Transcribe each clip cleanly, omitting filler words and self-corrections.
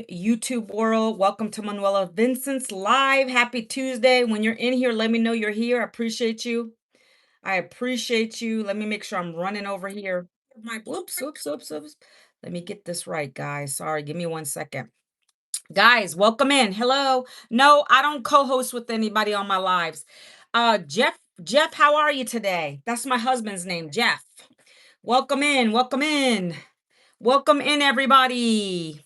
afternoon, YouTube world. Welcome to Manuela Vincent's Live. Happy Tuesday. When you're in here, let me know you're here. I appreciate you. I appreciate you. Let me make sure I'm running over here. My whoops. Let me get this right, guys. Sorry, give me 1 second. Guys, welcome in. Hello. No, I don't co-host with anybody on my lives. Jeff, how are you today? That's my husband's name, Jeff. Welcome in. Welcome in. Welcome in, everybody.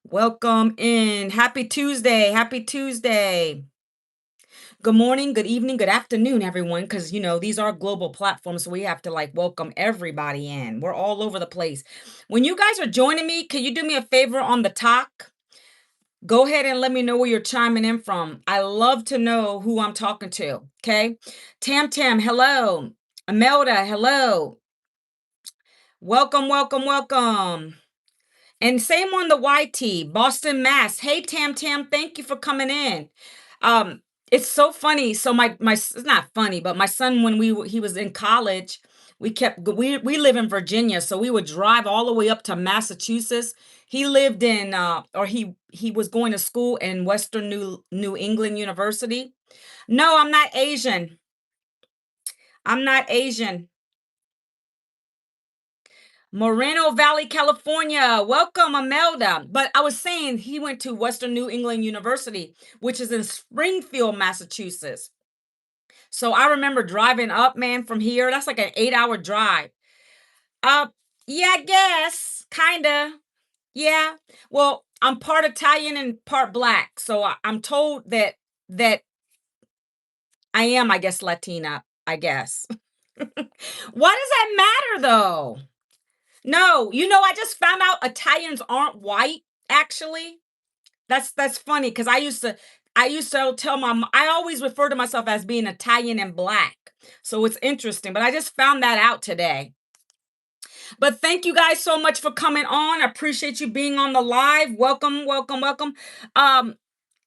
Welcome in. Happy Tuesday. Happy Tuesday. Good morning, good evening, good afternoon, everyone, because these are global platforms, so we have to welcome everybody in. We're all over the place. When you guys are joining me, can you do me a favor on the talk? Go ahead and let me know where you're chiming in from. I love to know who I'm talking to. Okay. Tam, hello. Imelda, hello. Welcome. And same on the YT, Boston, Mass. Hey, Tam, thank you for coming in. It's so funny. So it's not funny, but my son, when he was in college, we live in Virginia, so we would drive all the way up to Massachusetts. He lived in or he was going to school in Western New England University. No, I'm not Asian. I'm not Asian. Moreno Valley, California. Welcome, Imelda. But I was saying he went to Western New England University, which is in Springfield, Massachusetts. So I remember driving up, man, from here. That's like an 8-hour drive. Yeah, I guess. Kinda. Yeah. Well, I'm part Italian and part black. So I'm told that I am, I guess, Latina, I guess. Why does that matter though? No, I just found out Italians aren't white, actually. That's funny because I used to tell I always refer to myself as being Italian and black. So it's interesting, but I just found that out today. But thank you guys so much for coming on. I appreciate you being on the live. Welcome. Um,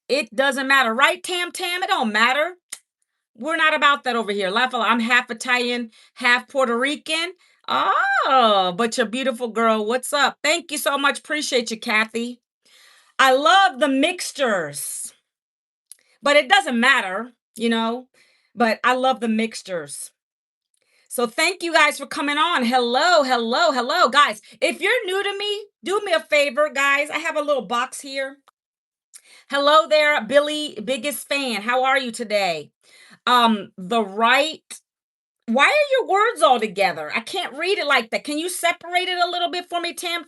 it doesn't matter, right, Tam? It don't matter. We're not about that over here. I'm half Italian, half Puerto Rican. Oh, but you're beautiful, girl. What's up? Thank you so much. Appreciate you, Kathy. I love the mixtures, but it doesn't matter. But I love the mixtures. So thank you guys for coming on. Hello, guys. If you're new to me, do me a favor, guys. I have a little box here. Hello there, Billy, biggest fan. How are you today? The right. Why are your words all together? I can't read it like that. Can you separate it a little bit for me, Tam?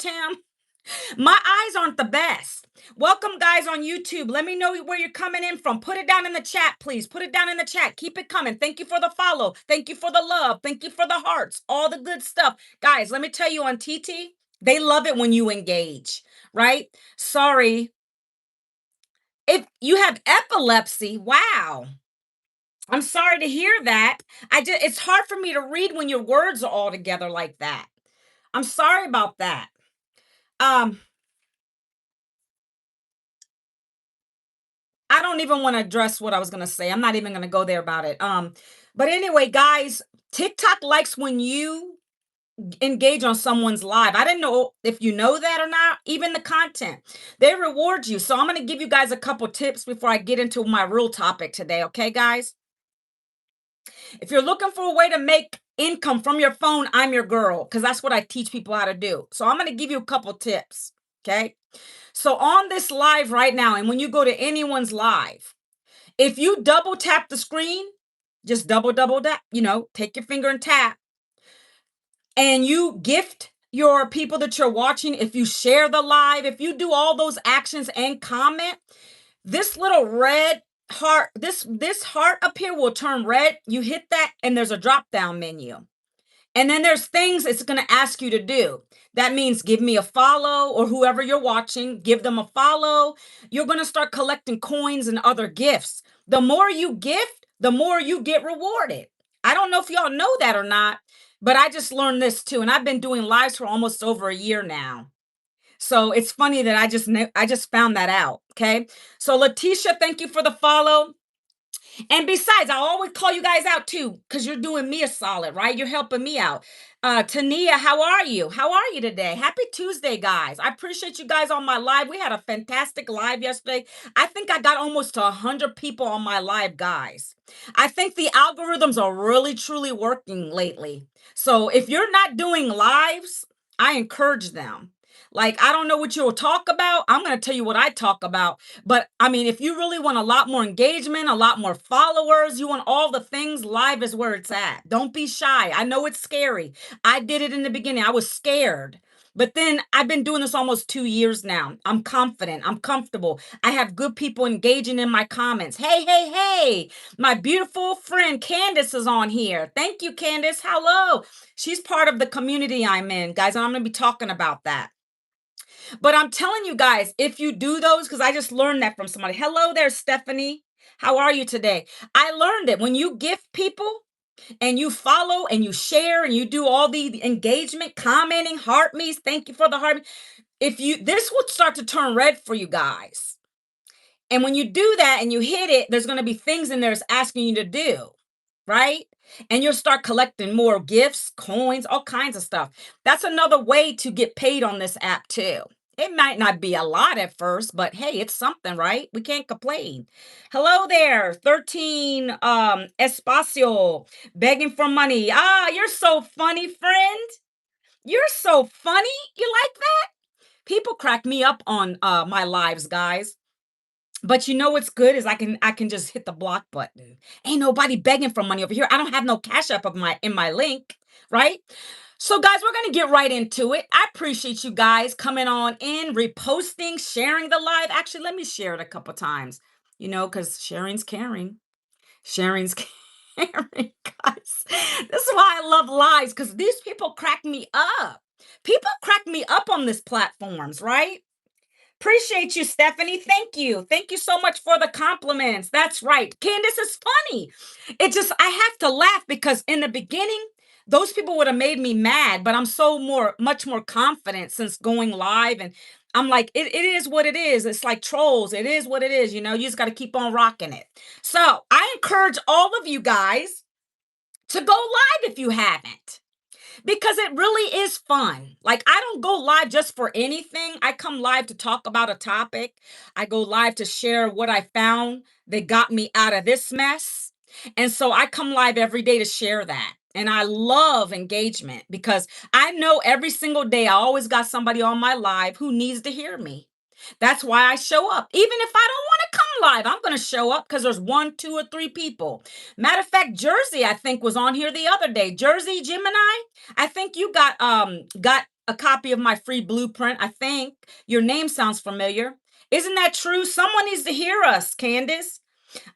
My eyes aren't the best. Welcome, guys, on YouTube. Let me know where you're coming in from. Put it down in the chat, please. Put it down in the chat. Keep it coming. Thank you for the follow. Thank you for the love. Thank you for the hearts. All the good stuff. Guys, let me tell you on TT, they love it when you engage, right? Sorry. If you have epilepsy, wow. I'm sorry to hear that. It's hard for me to read when your words are all together like that. I'm sorry about that. I don't even want to address what I was going to say. I'm not even going to go there about it. But anyway, guys, TikTok likes when you engage on someone's live. I didn't know if you know that or not, even the content. They reward you. So I'm going to give you guys a couple tips before I get into my real topic today, okay, guys? If you're looking for a way to make income from your phone, I'm your girl, because that's what I teach people how to do. So I'm going to give you a couple tips, okay? So on this live right now, and when you go to anyone's live, if you double tap the screen, just double tap, take your finger and tap, and you gift your people that you're watching, if you share the live, if you do all those actions and comment, this little red heart, this heart up here will turn red. You hit that and there's a drop down menu. And then there's things it's going to ask you to do. That means give me a follow, or whoever you're watching, give them a follow. You're going to start collecting coins and other gifts. The more you gift, the more you get rewarded. I don't know if y'all know that or not, but I just learned this too. And I've been doing lives for almost over a year now. So it's funny that I just found that out. Okay. So Letitia, thank you for the follow. And besides, I always call you guys out too, because you're doing me a solid, right? You're helping me out. Tania, how are you? How are you today? Happy Tuesday, guys. I appreciate you guys on my live. We had a fantastic live yesterday. I think I got almost to 100 people on my live, guys. I think the algorithms are really, truly working lately. So if you're not doing lives, I encourage them. Like, I don't know what you'll talk about. I'm going to tell you what I talk about. But I mean, if you really want a lot more engagement, a lot more followers, you want all the things, live is where it's at. Don't be shy. I know it's scary. I did it in the beginning. I was scared. But then I've been doing this almost 2 years now. I'm confident. I'm comfortable. I have good people engaging in my comments. Hey, hey, hey. My beautiful friend Candace is on here. Thank you, Candace. Hello. She's part of the community I'm in, guys. And I'm going to be talking about that. But I'm telling you guys, if you do those, because I just learned that from somebody. Hello there, Stephanie. How are you today? I learned it. When you gift people and you follow and you share and you do all the engagement, commenting, heart me's, thank you for the heart. If you, this will start to turn red for you guys. And when you do that and you hit it, there's going to be things in there that's asking you to do, right? And you'll start collecting more gifts, coins, all kinds of stuff. That's another way to get paid on this app too. It might not be a lot at first, but hey, it's something, right? We can't complain. Hello there, 13 Espacio, begging for money. Ah, you're so funny, friend. You're so funny. You like that? People crack me up on my lives, guys. But you know what's good is I can just hit the block button. Ain't nobody begging for money over here. I don't have no cash up of my in my link, right? So guys, we're gonna get right into it. I appreciate you guys coming on in, reposting, sharing the live. Actually, let me share it a couple times. Because sharing's caring. Sharing's caring, guys. This is why I love lives, because these people crack me up. People crack me up on these platforms, right? Appreciate you, Stephanie. Thank you. Thank you so much for the compliments. That's right. Candace is funny. It just, I have to laugh because in the beginning, those people would have made me mad, but I'm much more confident since going live. And I'm like, it is what it is. It's like trolls. It is what it is. You just got to keep on rocking it. So I encourage all of you guys to go live if you haven't, because it really is fun. Like, I don't go live just for anything. I come live to talk about a topic. I go live to share what I found that got me out of this mess. And so I come live every day to share that. And I love engagement because I know every single day I always got somebody on my live who needs to hear me. That's why I show up. Even if I don't want to come live, I'm going to show up because there's one, two, or three people. Matter of fact, Jersey, I think, was on here the other day. Jersey Gemini, I think you got a copy of my free blueprint. I think your name sounds familiar. Isn't that true? Someone needs to hear us, Candace.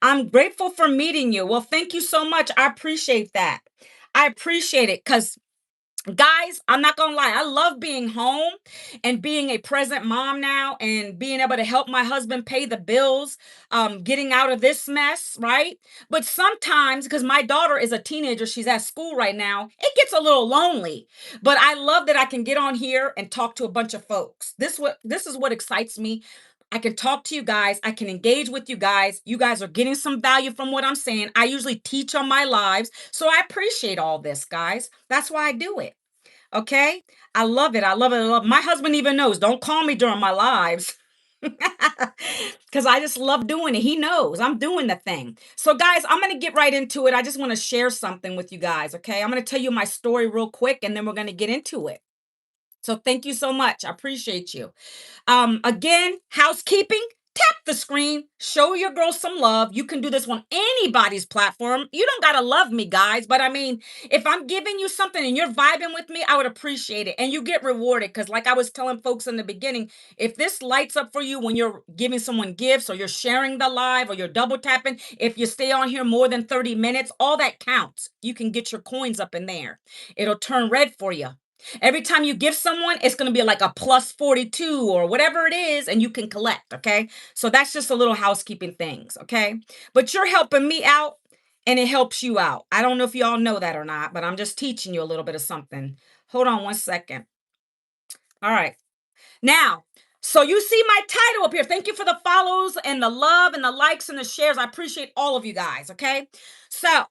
I'm grateful for meeting you. Well, thank you so much. I appreciate that. I appreciate it because, guys, I'm not gonna lie. I love being home and being a present mom now and being able to help my husband pay the bills, getting out of this mess, right? But sometimes, because my daughter is a teenager, she's at school right now, it gets a little lonely. But I love that I can get on here and talk to a bunch of folks. This is what excites me. I can talk to you guys. I can engage with you guys. You guys are getting some value from what I'm saying. I usually teach on my lives. So I appreciate all this, guys. That's why I do it. Okay? I love it. I love it. I love it. My husband even knows. Don't call me during my lives. Because I just love doing it. He knows I'm doing the thing. So, guys, I'm going to get right into it. I just want to share something with you guys. Okay? I'm going to tell you my story real quick and then we're going to get into it. So, thank you so much. I appreciate you. Again, housekeeping. Tap the screen, show your girl some love. You can do this on anybody's platform. You don't gotta love me, guys, but I mean, if I'm giving you something and you're vibing with me, I would appreciate it. And you get rewarded because, like I was telling folks in the beginning, if this lights up for you when you're giving someone gifts or you're sharing the live or you're double tapping, if you stay on here more than 30 minutes, all that counts. You can get your coins up in there. It'll turn red for you. Every time you give someone, it's going to be like a plus 42 or whatever it is, and you can collect. Okay. So that's just a little housekeeping things. Okay. But you're helping me out and it helps you out. I don't know if y'all know that or not, but I'm just teaching you a little bit of something. Hold on one second. All right. Now, So you see my title up here. Thank you for the follows and the love and the likes and the shares. I appreciate all of you guys. Okay. So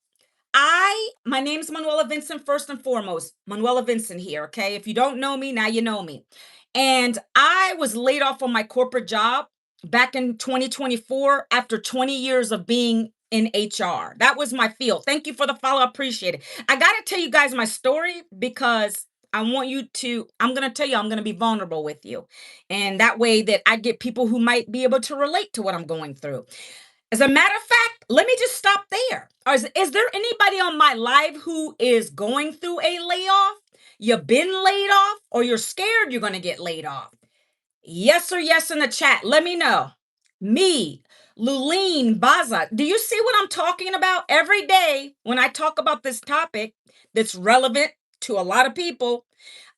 my name's Manuela Vincent, first and foremost. Manuela Vincent here, okay? If you don't know me, now you know me. And I was laid off from my corporate job back in 2024 after 20 years of being in HR. That was my field. Thank you for the follow. I appreciate it. I got to tell you guys my story because I'm going to tell you, I'm going to be vulnerable with you. And that way that I get people who might be able to relate to what I'm going through. As a matter of fact, let me just stop there. Is there anybody on my live who is going through a layoff? You've been laid off or you're scared you're going to get laid off? Yes or yes in the chat. Let me know. Me, Luline, Baza. Do you see what I'm talking about? Every day when I talk about this topic that's relevant to a lot of people,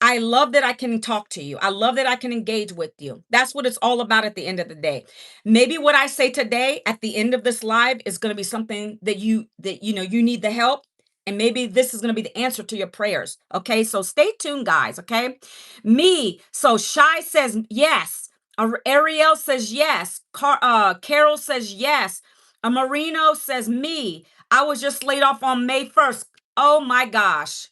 I love that I can talk to you. I love that I can engage with you. That's what it's all about at the end of the day. Maybe what I say today at the end of this live is going to be something that you need the help, and maybe this is going to be the answer to your prayers. Okay? So stay tuned, guys, okay? Me. So Shy says yes. Ariel says yes. Carol says yes. Marino says me. I was just laid off on May 1st. Oh my gosh.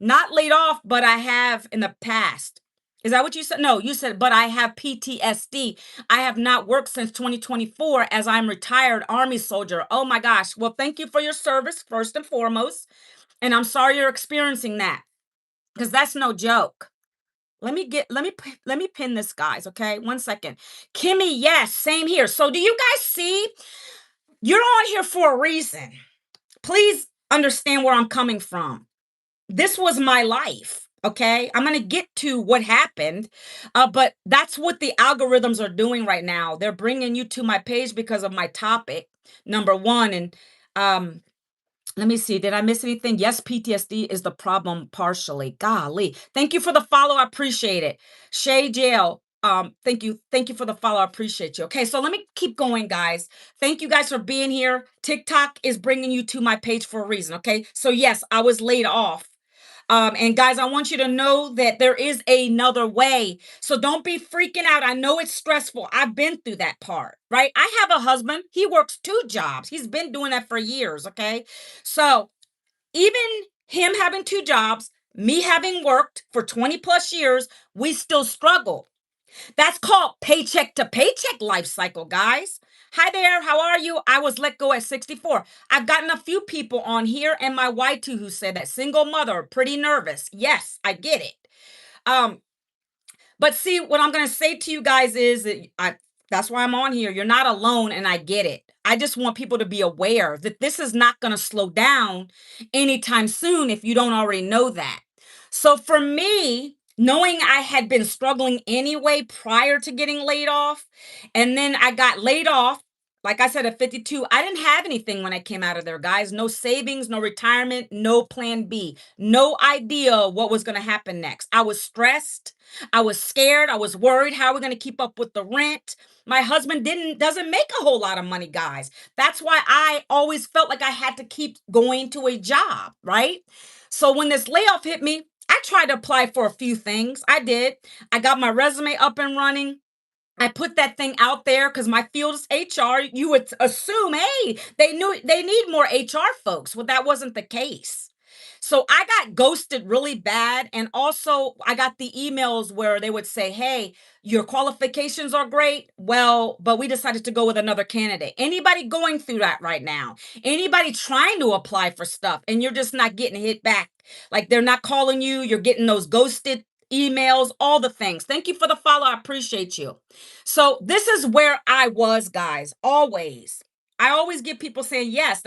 Not laid off, but I have in the past. Is that what you said? No, you said, but I have PTSD. I have not worked since 2024 as I'm retired Army soldier. Oh my gosh. Well, thank you for your service, first and foremost. And I'm sorry you're experiencing that because that's no joke. Let me pin this, guys. Okay. 1 second. Kimmy, yes, same here. So do you guys see? You're on here for a reason. Please understand where I'm coming from. This was my life. Okay. I'm going to get to what happened. But that's what the algorithms are doing right now. They're bringing you to my page because of my topic, number one. And let me see. Did I miss anything? Yes, PTSD is the problem partially. Golly. Thank you for the follow. I appreciate it. Shay Jail. Thank you. Thank you for the follow. I appreciate you. Okay, so let me keep going, guys. Thank you guys for being here. TikTok is bringing you to my page for a reason. Okay, so yes, I was laid off. And guys, I want you to know that there is another way. So don't be freaking out. I know it's stressful. I've been through that part, right? I have a husband. He works 2 jobs. He's been doing that for years. Okay. So even him having 2 jobs, me having worked for 20 plus years, we still struggle. That's called paycheck to paycheck life cycle, guys. Hi there, how are you? I was let go at 64. I've gotten a few people on here and my Y2 who said that single mother, pretty nervous. Yes, I get it. Um, but see, what I'm going to say to you guys is that's why I'm on here. You're not alone, and I get it. I just want people to be aware that this is not going to slow down anytime soon if you don't already know that. So for me, knowing I had been struggling anyway prior to getting laid off, and then I got laid off, like I said, at 52, I didn't have anything when I came out of there, guys. No savings, no retirement, no plan B, no idea what was going to happen next. I was stressed. I was scared. I was worried. How are we going to keep up with the rent? My husband doesn't make a whole lot of money, guys. That's why I always felt like I had to keep going to a job, right? So when this layoff hit me, I tried to apply for a few things. I did. I got my resume up and running. I put that thing out there because my field is HR. You would assume, hey, they need more HR folks. Well, that wasn't the case. So I got ghosted really bad. And also, I got the emails where they would say, hey, your qualifications are great. Well, but we decided to go with another candidate. Anybody going through that right now? Anybody trying to apply for stuff and you're just not getting hit back? Like they're not calling you, you're getting those ghosted emails, all the things. Thank you for the follow. I appreciate you. So this is where I was, guys, always. I always get people saying, yes,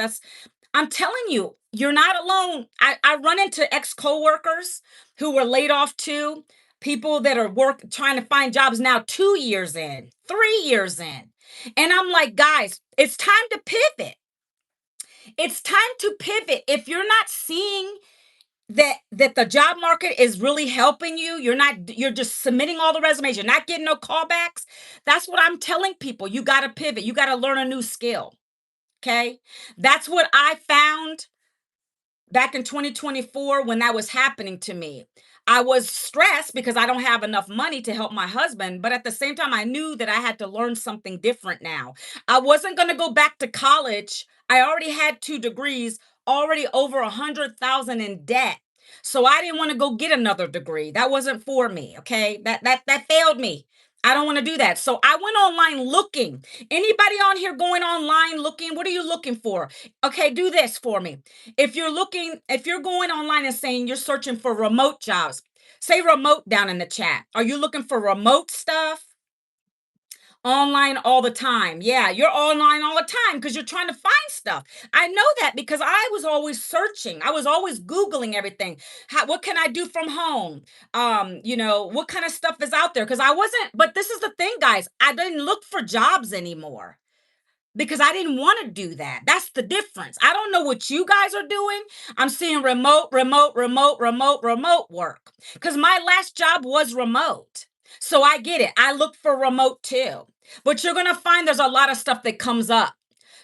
I'm telling you, you're not alone. I run into ex-coworkers who were laid off too, people that are trying to find jobs now 2 years in, 3 years in. And I'm like, guys, it's time to pivot. It's time to pivot. If you're not seeing that the job market is really helping you, you're just submitting all the resumes, you're not getting no callbacks. That's what I'm telling people. You got to pivot. You got to learn a new skill. Okay? That's what I found back in 2024 when that was happening to me. I was stressed because I don't have enough money to help my husband, but at the same time, I knew that I had to learn something different now. I wasn't going to go back to college. I already had 2 degrees, already over 100,000 in debt. So I didn't want to go get another degree. That wasn't for me. Okay. That failed me. I don't want to do that. So I went online looking. Anybody on here going online looking? What are you looking for? Okay, do this for me. If you're going online and saying you're searching for remote jobs, say remote down in the chat. Are you looking for remote stuff? Online all the time. Yeah, you're online all the time because you're trying to find stuff. I know that because I was always searching. I was always Googling everything. What can I do from home? What kind of stuff is out there? Because I wasn't, but this is the thing, guys. I didn't look for jobs anymore because I didn't want to do that. That's the difference. I don't know what you guys are doing. I'm seeing remote work because my last job was remote. So I get it. I look for remote too. But you're going to find there's a lot of stuff that comes up.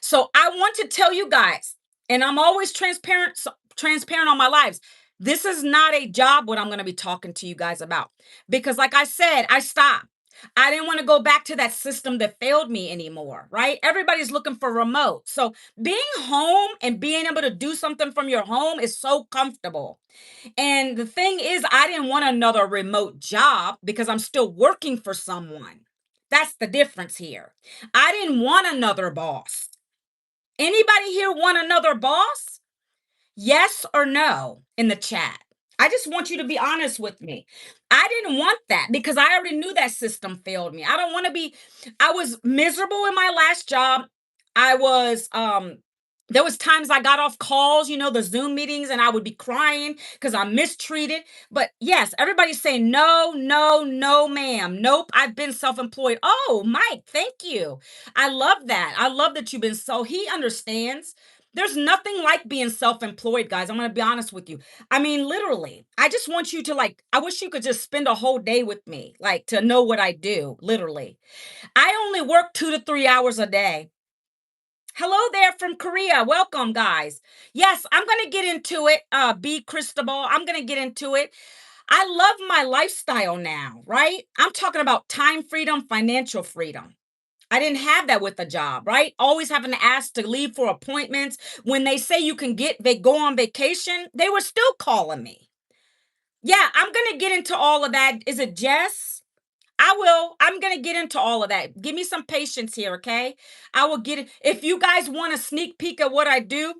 So I want to tell you guys, and I'm always transparent on my lives. This is not a job what I'm going to be talking to you guys about because like I said, I stopped. I didn't want to go back to that system that failed me anymore, right? Everybody's looking for remote. So being home and being able to do something from your home is so comfortable. And the thing is, I didn't want another remote job because I'm still working for someone. That's the difference here. I didn't want another boss. Anybody here want another boss? Yes or no in the chat. I just want you to be honest with me. I didn't want that because I already knew that system failed me. I don't want to be, I was miserable in my last job. I was, there was times I got off calls, the Zoom meetings, and I would be crying because I'm mistreated. But yes, everybody's saying no, no, no, ma'am. Nope, I've been self-employed. Oh, Mike, thank you. I love that. I love that you've been he understands. There's nothing like being self-employed, guys. I'm going to be honest with you. I mean, literally, I just want you to I wish you could just spend a whole day with me, to know what I do, literally. I only work 2 to 3 hours a day. Hello there from Korea. Welcome, guys. Yes, I'm going to get into it. B Cristobal, I'm going to get into it. I love my lifestyle now, right? I'm talking about time freedom, financial freedom. I didn't have that with the job, right? Always having to ask to leave for appointments. When they say they go on vacation, they were still calling me. Yeah, I'm going to get into all of that. Is it Jess? I will. I'm going to get into all of that. Give me some patience here, okay? I will get it. If you guys want a sneak peek at what I do,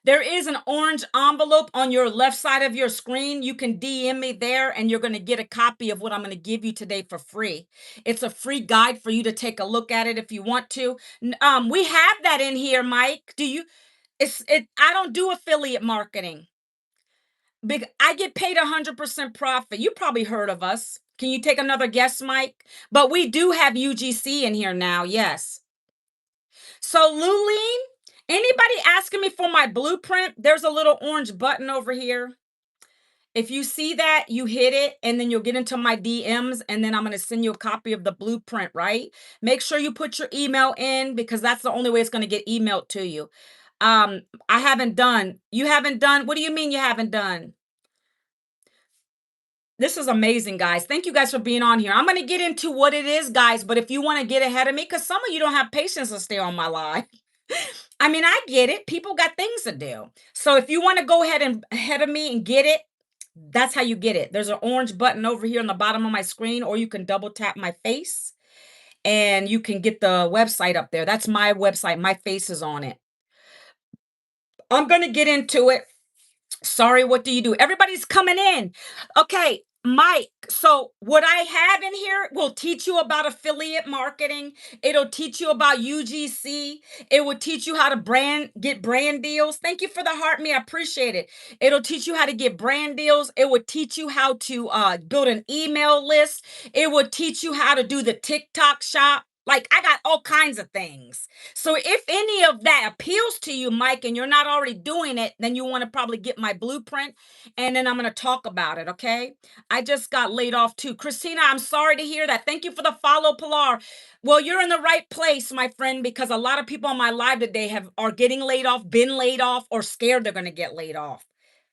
there is an orange envelope on your left side of your screen. You can DM me there and you're going to get a copy of what I'm going to give you today for free. It's a free guide for you to take a look at it if you want to. We have that in here, Mike. I don't do affiliate marketing. I get paid 100% profit. You probably heard of us. Can you take another guess, Mike? But we do have UGC in here now. Yes. So Luline, anybody asking me for my blueprint? There's a little orange button over here. If you see that, you hit it and then you'll get into my DMs and then I'm going to send you a copy of the blueprint, right? Make sure you put your email in because that's the only way it's going to get emailed to you. I haven't done. You haven't done? What do you mean you haven't done? This is amazing, guys. Thank you guys for being on here. I'm going to get into what it is, guys, but if you want to get ahead of me, because some of you don't have patience to stay on my live. I mean, I get it. People got things to do. So if you want to go ahead of me and get it, that's how you get it. There's an orange button over here on the bottom of my screen, or you can double tap my face and you can get the website up there. That's my website. My face is on it. I'm going to get into it. Sorry, what do you do? Everybody's coming in. Okay, Mike. So, what I have in here will teach you about affiliate marketing. It'll teach you about UGC. It will teach you how to get brand deals. Thank you for the heart me. I appreciate it. It'll teach you how to get brand deals. It will teach you how to build an email list. It will teach you how to do the TikTok shop. I got all kinds of things. So if any of that appeals to you, Mike, and you're not already doing it, then you want to probably get my blueprint and then I'm going to talk about it. Okay. I just got laid off too. Christina, I'm sorry to hear that. Thank you for the follow, Pilar. Well, you're in the right place, my friend, because a lot of people on my live today are getting laid off, been laid off, or scared they're going to get laid off.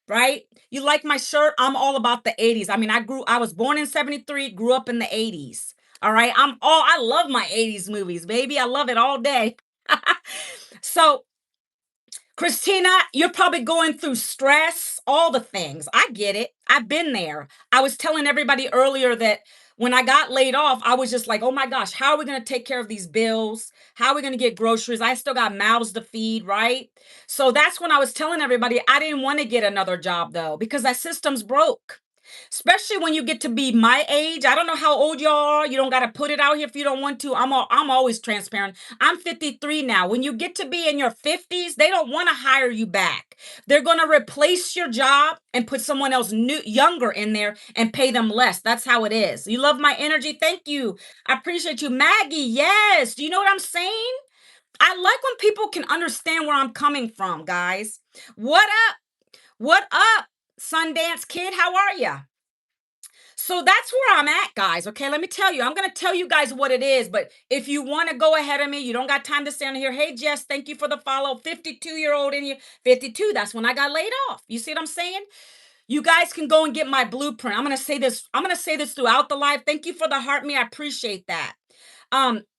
right? You like my shirt? I'm all about the 80s. I mean, I was born in 73, grew up in the 80s. All right. I love my 80s movies, baby. I love it all day. So, Christina, you're probably going through stress, all the things. I get it. I've been there. I was telling everybody earlier that when I got laid off, I was just like, oh my gosh, how are we going to take care of these bills? How are we going to get groceries? I still got mouths to feed, right? So that's when I was telling everybody I didn't want to get another job though, because that system's broke. Especially when you get to be my age. I don't know how old you are. You don't got to put it out here if you don't want to. I'm always transparent. I'm 53 now. When you get to be in your 50s, they don't want to hire you back. They're going to replace your job and put someone else new, younger in there and pay them less. That's how it is. You love my energy. Thank you. I appreciate you. Maggie, yes. Do you know what I'm saying? I like when people can understand where I'm coming from, guys. What up? What up, Sundance Kid? How are you? So that's where I'm at, guys. Okay, let me tell you. I'm going to tell you guys what it is. But if you want to go ahead of me, you don't got time to stand here. Hey, Jess, thank you for the follow. 52-year-old in here. 52. That's when I got laid off. You see what I'm saying? You guys can go and get my blueprint. I'm going to say this. I'm going to say this throughout the live. Thank you for the heart me. I appreciate that.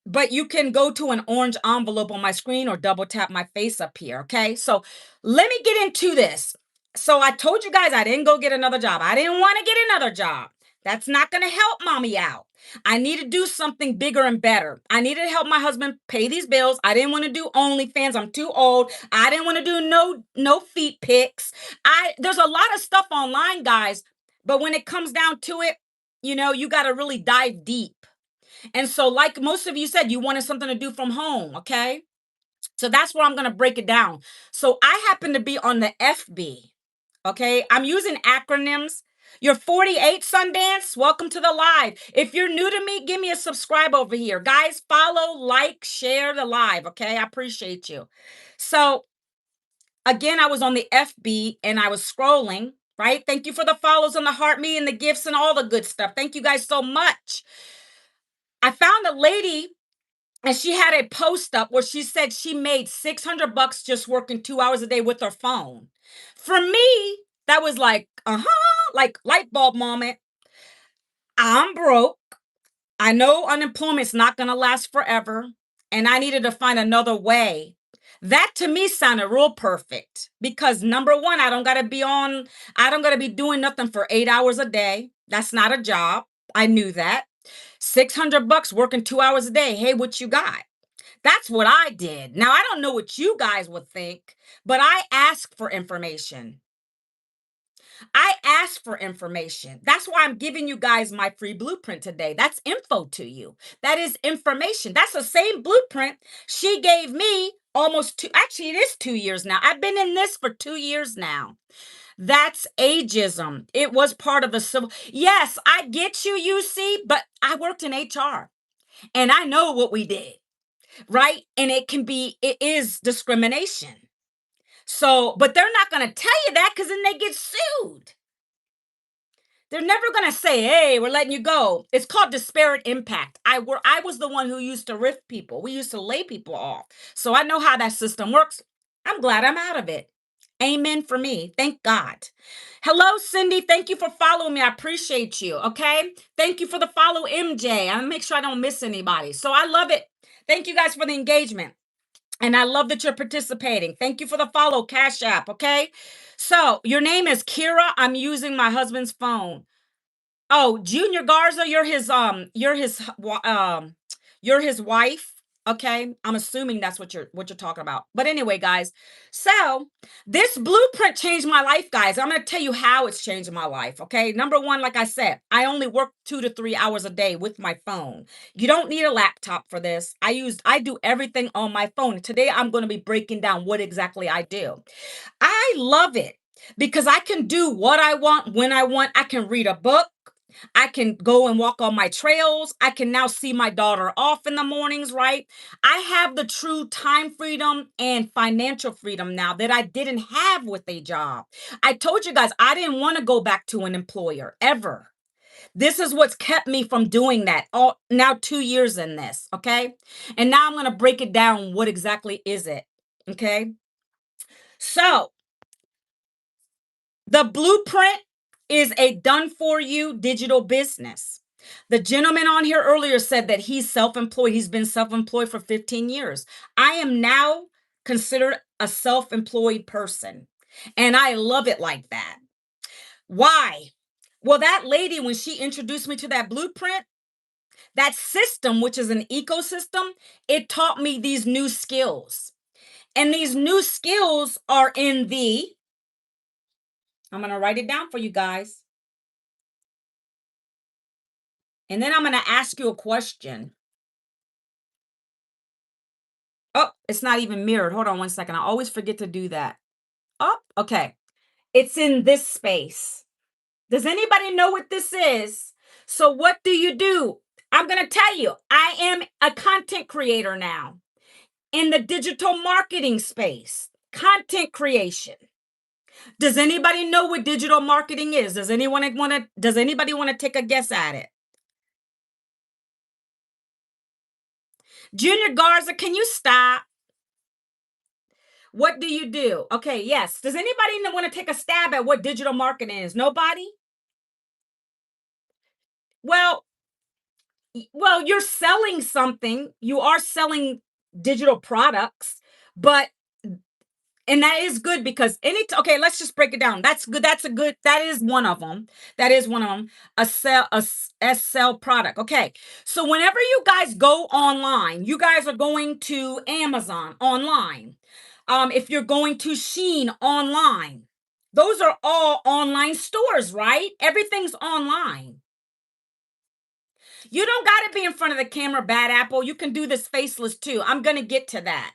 But you can go to an orange envelope on my screen or double tap my face up here. Okay. So let me get into this. So I told you guys I didn't go get another job. I didn't want to get another job. That's not going to help mommy out. I need to do something bigger and better. I needed to help my husband pay these bills. I didn't want to do OnlyFans. I'm too old. I didn't want to do no feet pics. There's a lot of stuff online, guys, but when it comes down to it, you got to really dive deep. And so, like most of you said, you wanted something to do from home, okay? So that's where I'm going to break it down. So I happen to be on the FB, okay? I'm using acronyms. You're 48, Sundance. Welcome to the live. If you're new to me, give me a subscribe over here. Guys, follow, like, share the live, okay? I appreciate you. So, again, I was on the FB and I was scrolling, right? Thank you for the follows and the heart me and the gifts and all the good stuff. Thank you guys so much. I found a lady and she had a post up where she said she made 600 bucks just working 2 hours a day with her phone. For me, that was like, like light bulb moment. I'm broke. I know unemployment's not going to last forever. And I needed to find another way. That to me sounded real perfect because number one, I don't got to be doing nothing for 8 hours a day. That's not a job. I knew that. 600 bucks working 2 hours a day. Hey, what you got? That's what I did. Now, I don't know what you guys would think, but I asked for information. I asked for information. That's why I'm giving you guys my free blueprint today. That's info to you. That is information. That's the same blueprint she gave me actually, it is 2 years now. I've been in this for 2 years now. That's ageism. It was part of the civil. Yes, I get you, UC, but I worked in HR and I know what we did. Right? And it is discrimination. So, but they're not going to tell you that because then they get sued. They're never going to say, hey, we're letting you go. It's called disparate impact. I was the one who used to riff people. We used to lay people off. So I know how that system works. I'm glad I'm out of it. Amen for me. Thank God. Hello, Cindy. Thank you for following me. I appreciate you. Okay. Thank you for the follow, MJ. I'm make sure I don't miss anybody. So I love it. Thank you guys for the engagement. And I love that you're participating. Thank you for the follow, Cash App. Okay. So your name is Kira. I'm using my husband's phone. Oh, Junior Garza, you're his wife. Okay. I'm assuming that's what you're talking about. But anyway, guys, so this blueprint changed my life, guys. I'm going to tell you how it's changed my life. Okay. Number one, like I said, I only work 2 to 3 hours a day with my phone. You don't need a laptop for this. I do everything on my phone. Today, I'm going to be breaking down what exactly I do. I love it because I can do what I want when I want. I can read a book. I can go and walk on my trails. I can now see my daughter off in the mornings, right? I have the true time freedom and financial freedom now that I didn't have with a job. I told you guys I didn't want to go back to an employer ever. This is what's kept me from doing that. All now 2 years in this, okay? And now I'm going to break it down. What exactly is it? Okay? So, The blueprint is a done for you digital business. The gentleman on here earlier said that he's self employed. He's been self employed for 15 years. I am now considered a self employed person, and I love it like that. Why? Well, that lady, when she introduced me to that blueprint, that system, which is an ecosystem, it taught me these new skills. And these new skills are in the, I'm going to write it down for you guys. And then I'm going to ask you a question. Oh, it's not even mirrored. Hold on one second. I always forget to do that. Oh, okay. It's in this space. Does anybody know what this is? So, what do you do? I'm going to tell you, I am a content creator now in the digital marketing space, content creation. Does anybody know what digital marketing is? Does anybody want to take a guess at it? Junior Garza, can you stop? What do you do? Okay, yes. Does anybody want to take a stab at what digital marketing is? Nobody? Well, well, you're selling something. You are selling digital products, but and that is good because okay, let's just break it down. That's good. That is one of them. That is one of them. A sell product. Okay. So whenever you guys go online, you guys are going to Amazon online. If you're going to Sheen online, those are all online stores, right? Everything's online. You don't got to be in front of the camera, bad apple. You can do this faceless too. I'm going to get to that.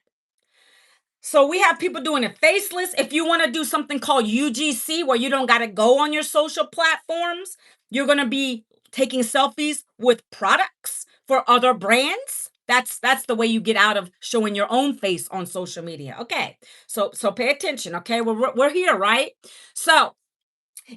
So we have people doing it faceless. If you want to do something called UGC, where you don't got to go on your social platforms, you're going to be taking selfies with products for other brands. That's the way you get out of showing your own face on social media. Okay, so pay attention. Okay, we're here, right? So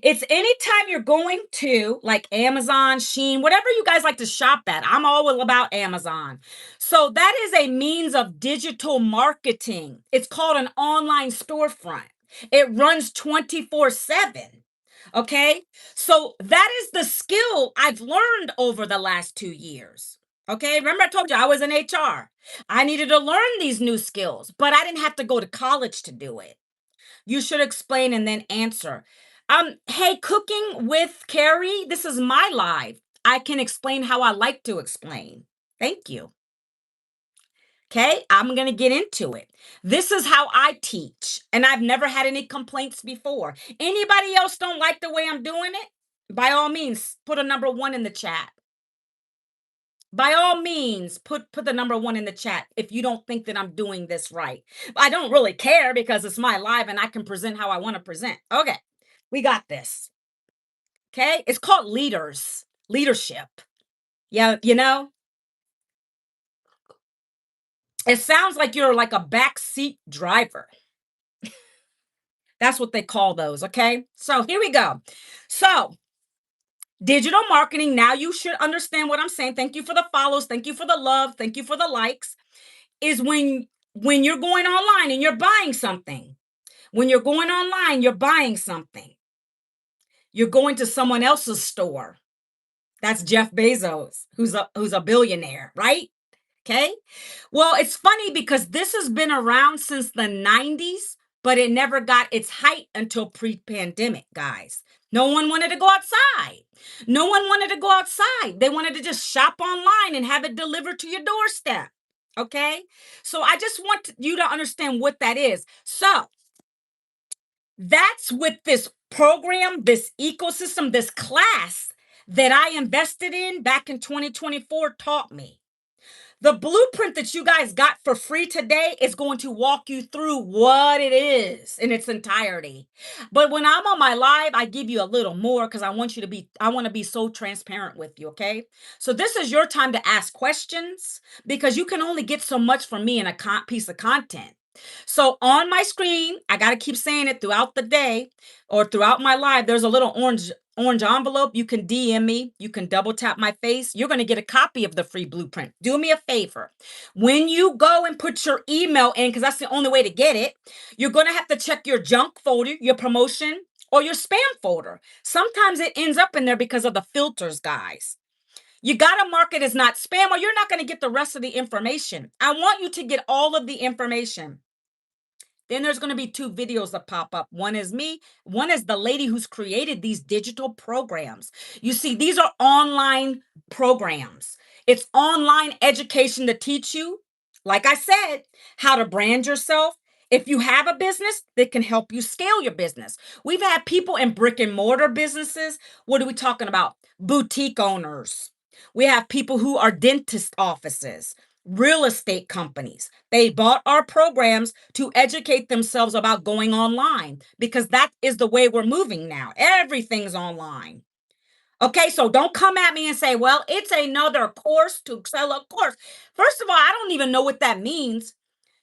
it's anytime you're going to like Amazon, Sheen, whatever you guys like to shop at. I'm all about Amazon. So that is a means of digital marketing. It's called an online storefront. It runs 24/7. Okay. So that is the skill I've learned over the last 2 years. Okay. Remember, I told you I was in HR. I needed to learn these new skills, but I didn't have to go to college to do it. You should explain and then answer. Hey, Cooking with Carrie, this is my live. I can explain how I like to explain. Thank you. Okay, I'm going to get into it. This is how I teach, and I've never had any complaints before. Anybody else don't like the way I'm doing it? By all means, put a number 1 in the chat. By all means, put the number 1 in the chat if you don't think that I'm doing this right. I don't really care because it's my live and I can present how I want to present. Okay, we got this. Okay, it's called leadership. Yeah, it sounds like you're like a backseat driver. That's what they call those. Okay, so here we go. So digital marketing. Now you should understand what I'm saying. Thank you for the follows. Thank you for the love. Thank you for the likes. Is when you're going online and you're buying something. When you're going online, you're buying something. You're going to someone else's store. That's Jeff Bezos, who's a billionaire, right? Okay. Well, it's funny because this has been around since the 90s, but it never got its height until pre-pandemic, guys. No one wanted to go outside. No one wanted to go outside. They wanted to just shop online and have it delivered to your doorstep. Okay. So I just want you to understand what that is. So that's what this program, this ecosystem, this class that I invested in back in 2024 taught me. The blueprint that you guys got for free today is going to walk you through what it is in its entirety. But when I'm on my live, I give you a little more because I want to be so transparent with you, okay? So this is your time to ask questions because you can only get so much from me in a piece of content. So on my screen, I got to keep saying it throughout the day or throughout my live, there's a little orange envelope. You can DM me. You can double tap my face. You're going to get a copy of the free blueprint. Do me a favor. When you go and put your email in, because that's the only way to get it, you're going to have to check your junk folder, your promotion, or your spam folder. Sometimes it ends up in there because of the filters, guys. You got to mark it as not spam, or you're not going to get the rest of the information. I want you to get all of the information. Then there's going to be two videos that pop up. One is me, one is the lady who's created these digital programs. You see, these are online programs. It's online education to teach you, like I said, how to brand yourself. If you have a business, that can help you scale your business. We've had people in brick and mortar businesses. What are we talking about? Boutique owners. We have people who are dentist offices, real estate companies. They bought our programs to educate themselves about going online because that is the way we're moving now. Everything's online. Okay, so don't come at me and say, well, it's another course to sell a course. First of all, I don't even know what that means.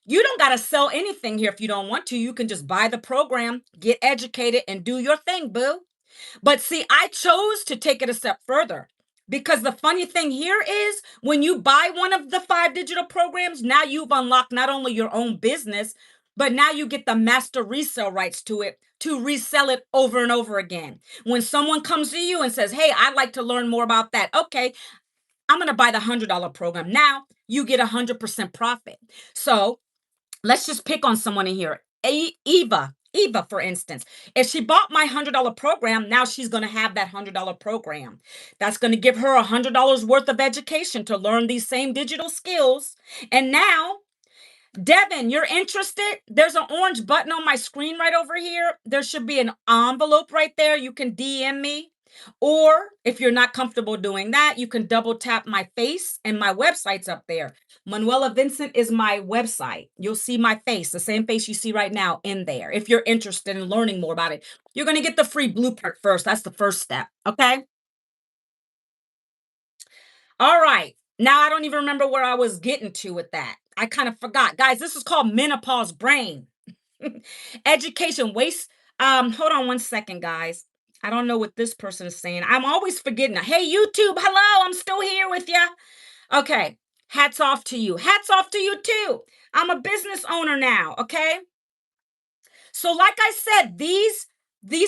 You don't got to sell anything here if you don't want to. You can just buy the program, get educated, and do your thing, boo. But see, I chose to take it a step further because the funny thing here is when you buy one of the five digital programs, now you've unlocked not only your own business, but now you get the master resale rights to it to resell it over and over again. When someone comes to you and says, hey, I'd like to learn more about that. Okay, I'm going to buy the $100 program. Now you get 100% profit. So let's just pick on someone in here. Eva, for instance, if she bought my $100 program, now she's going to have that $100 program. That's going to give her $100 worth of education to learn these same digital skills. And now Devin, you're interested? There's an orange button on my screen right over here. There should be an envelope right there. You can DM me. Or if you're not comfortable doing that, you can double tap my face and my website's up there. Manuela Vincent is my website. You'll see my face, the same face you see right now in there. If you're interested in learning more about it, you're going to get the free blueprint first. That's the first step. Okay. All right. Now I don't even remember where I was getting to with that. I kind of forgot. Guys, this is called menopause brain. Education waste. Hold on one second, guys. I don't know what this person is saying. I'm always forgetting. Hey, YouTube, hello, I'm still here with you. Okay. Hats off to you. Hats off to you too. I'm a business owner now, okay? So, like I said, these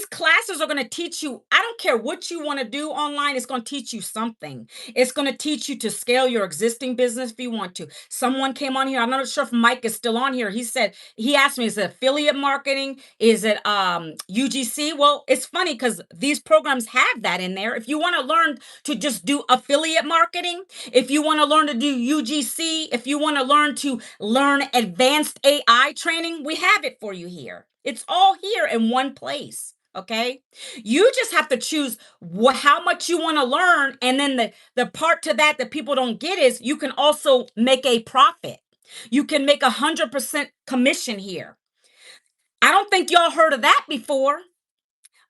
classes are going to teach you. I don't care what you want to do online, it's going to teach you something. It's going to teach you to scale your existing business if you want to. Someone came on here. I'm not sure if Mike is still on here. He asked me, is it affiliate marketing? Is it UGC? Well, it's funny because these programs have that in there. If you want to learn to just do affiliate marketing, if you want to learn to do UGC, if you want to learn advanced AI training, we have it for you here. It's all here in one place. Okay. You just have to choose how much you want to learn. And then the part to that people don't get is you can also make a profit. You can make 100% commission here. I don't think y'all heard of that before.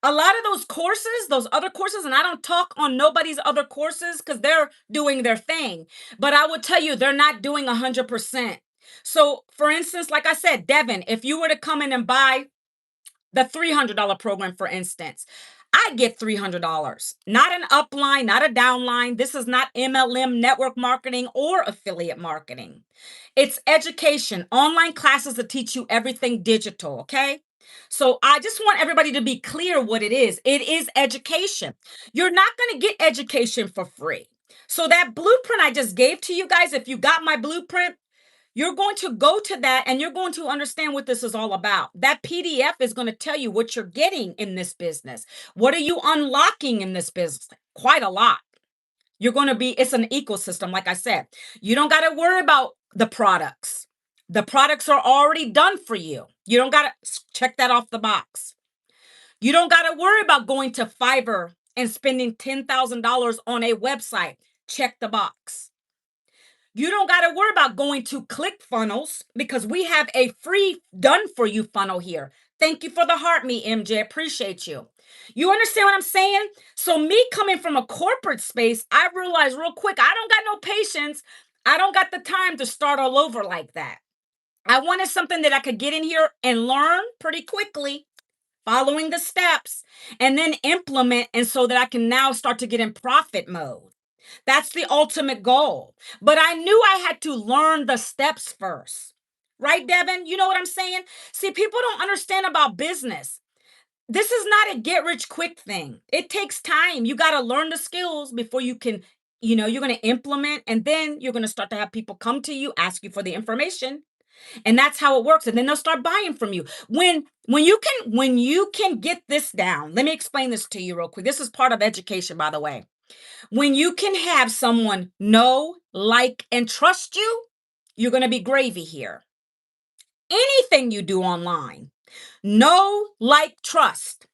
A lot of those courses, those other courses, and I don't talk on nobody's other courses because they're doing their thing, but I would tell you they're not doing 100%. So, for instance, like I said, Devin, if you were to come in and buy the $300 program, for instance, I get $300, not an upline, not a downline. This is not MLM network marketing or affiliate marketing. It's education, online classes that teach you everything digital. Okay. So I just want everybody to be clear what it is. It is education. You're not going to get education for free. So that blueprint I just gave to you guys, if you got my blueprint, you're going to go to that and you're going to understand what this is all about. That PDF is going to tell you what you're getting in this business. What are you unlocking in this business? Quite a lot. It's an ecosystem, like I said. You don't got to worry about the products. The products are already done for you. You don't got to check that off the box. You don't got to worry about going to Fiverr and spending $10,000 on a website. Check the box. You don't got to worry about going to ClickFunnels because we have a free done for you funnel here. Thank you for the heart, me, MJ. Appreciate you. You understand what I'm saying? So, me coming from a corporate space, I realized real quick, I don't got no patience. I don't got the time to start all over like that. I wanted something that I could get in here and learn pretty quickly, following the steps, and then implement, and so that I can now start to get in profit mode. That's the ultimate goal. But I knew I had to learn the steps first. Right, Devin? You know what I'm saying? See, people don't understand about business. This is not a get rich quick thing. It takes time. You got to learn the skills before you can, you're going to implement, and then you're going to start to have people come to you, ask you for the information. And that's how it works. And then they'll start buying from you. When you can get this down, let me explain this to you real quick. This is part of education, by the way. When you can have someone know, like, and trust you, you're going to be gravy here. Anything you do online, know, like, trust.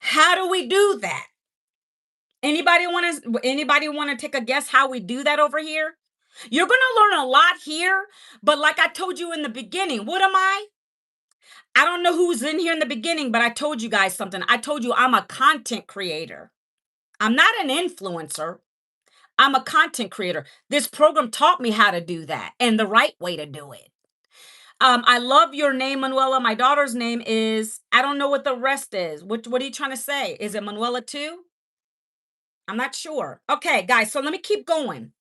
How do we do that? Anybody want to take a guess how we do that over here? You're going to learn a lot here, but like I told you in the beginning, what am I? I don't know who's in here in the beginning, but I told you guys something. I told you I'm a content creator. I'm not an influencer. I'm a content creator. This program taught me how to do that and the right way to do it. I love your name, Manuela. My daughter's name is, I don't know what the rest is. What are you trying to say? Is it Manuela too? I'm not sure. Okay, guys, so let me keep going.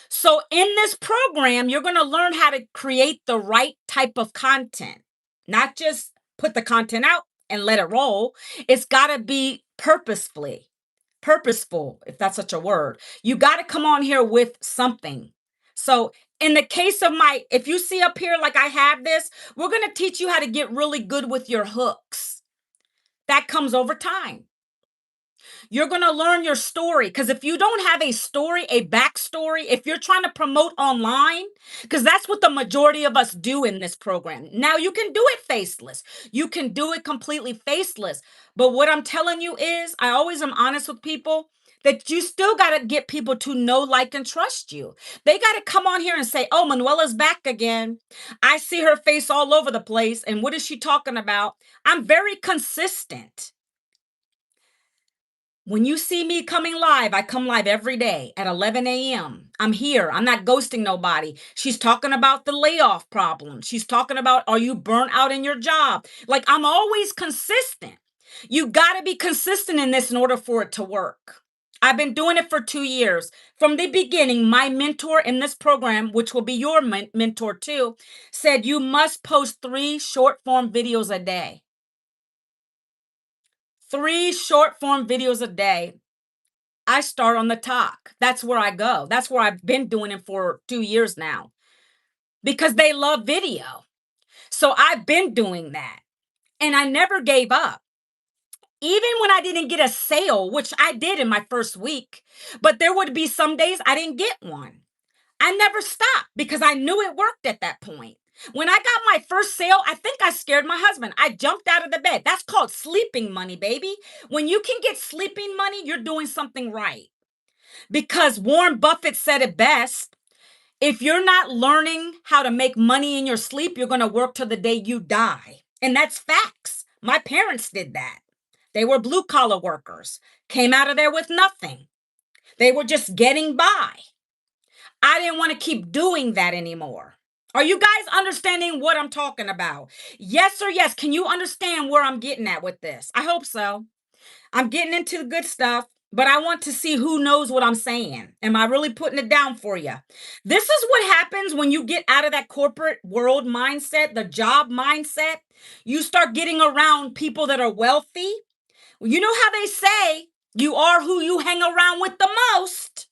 So in this program, you're going to learn how to create the right type of content, not just put the content out and let it roll. It's got to be purposeful, if that's such a word. You got to come on here with something. So in the case of if you see up here, like I have this, we're going to teach you how to get really good with your hooks. That comes over time. You're going to learn your story, because if you don't have a story, a backstory, if you're trying to promote online, because that's what the majority of us do in this program. Now, you can do it faceless. You can do it completely faceless. But what I'm telling you is, I always am honest with people, that you still got to get people to know, like, and trust you. They got to come on here and say, oh, Manuela's back again. I see her face all over the place. And what is she talking about? I'm very consistent. When you see me coming live, I come live every day at 11 a.m. I'm here. I'm not ghosting nobody. She's talking about the layoff problem. She's talking about, are you burnt out in your job? Like, I'm always consistent. You got to be consistent in this in order for it to work. I've been doing it for 2 years. From the beginning, my mentor in this program, which will be your mentor too, said you must post 3 short form videos a day. 3 short form videos a day. I start on the talk. That's where I go. That's where I've been doing it for 2 years now, because they love video. So I've been doing that, and I never gave up. Even when I didn't get a sale, which I did in my first week, but there would be some days I didn't get one. I never stopped because I knew it worked at that point. When I got my first sale, I think I scared my husband. I jumped out of the bed. That's called sleeping money, baby. When you can get sleeping money, you're doing something right. Because Warren Buffett said it best. If you're not learning how to make money in your sleep, you're going to work till the day you die. And that's facts. My parents did that. They were blue collar workers, came out of there with nothing. They were just getting by. I didn't want to keep doing that anymore. Are you guys understanding what I'm talking about? Yes or yes? Can you understand where I'm getting at with this? I hope so. I'm getting into the good stuff, but I want to see who knows what I'm saying. Am I really putting it down for you? This is what happens when you get out of that corporate world mindset, the job mindset. You start getting around people that are wealthy. You know how they say, you are who you hang around with the most.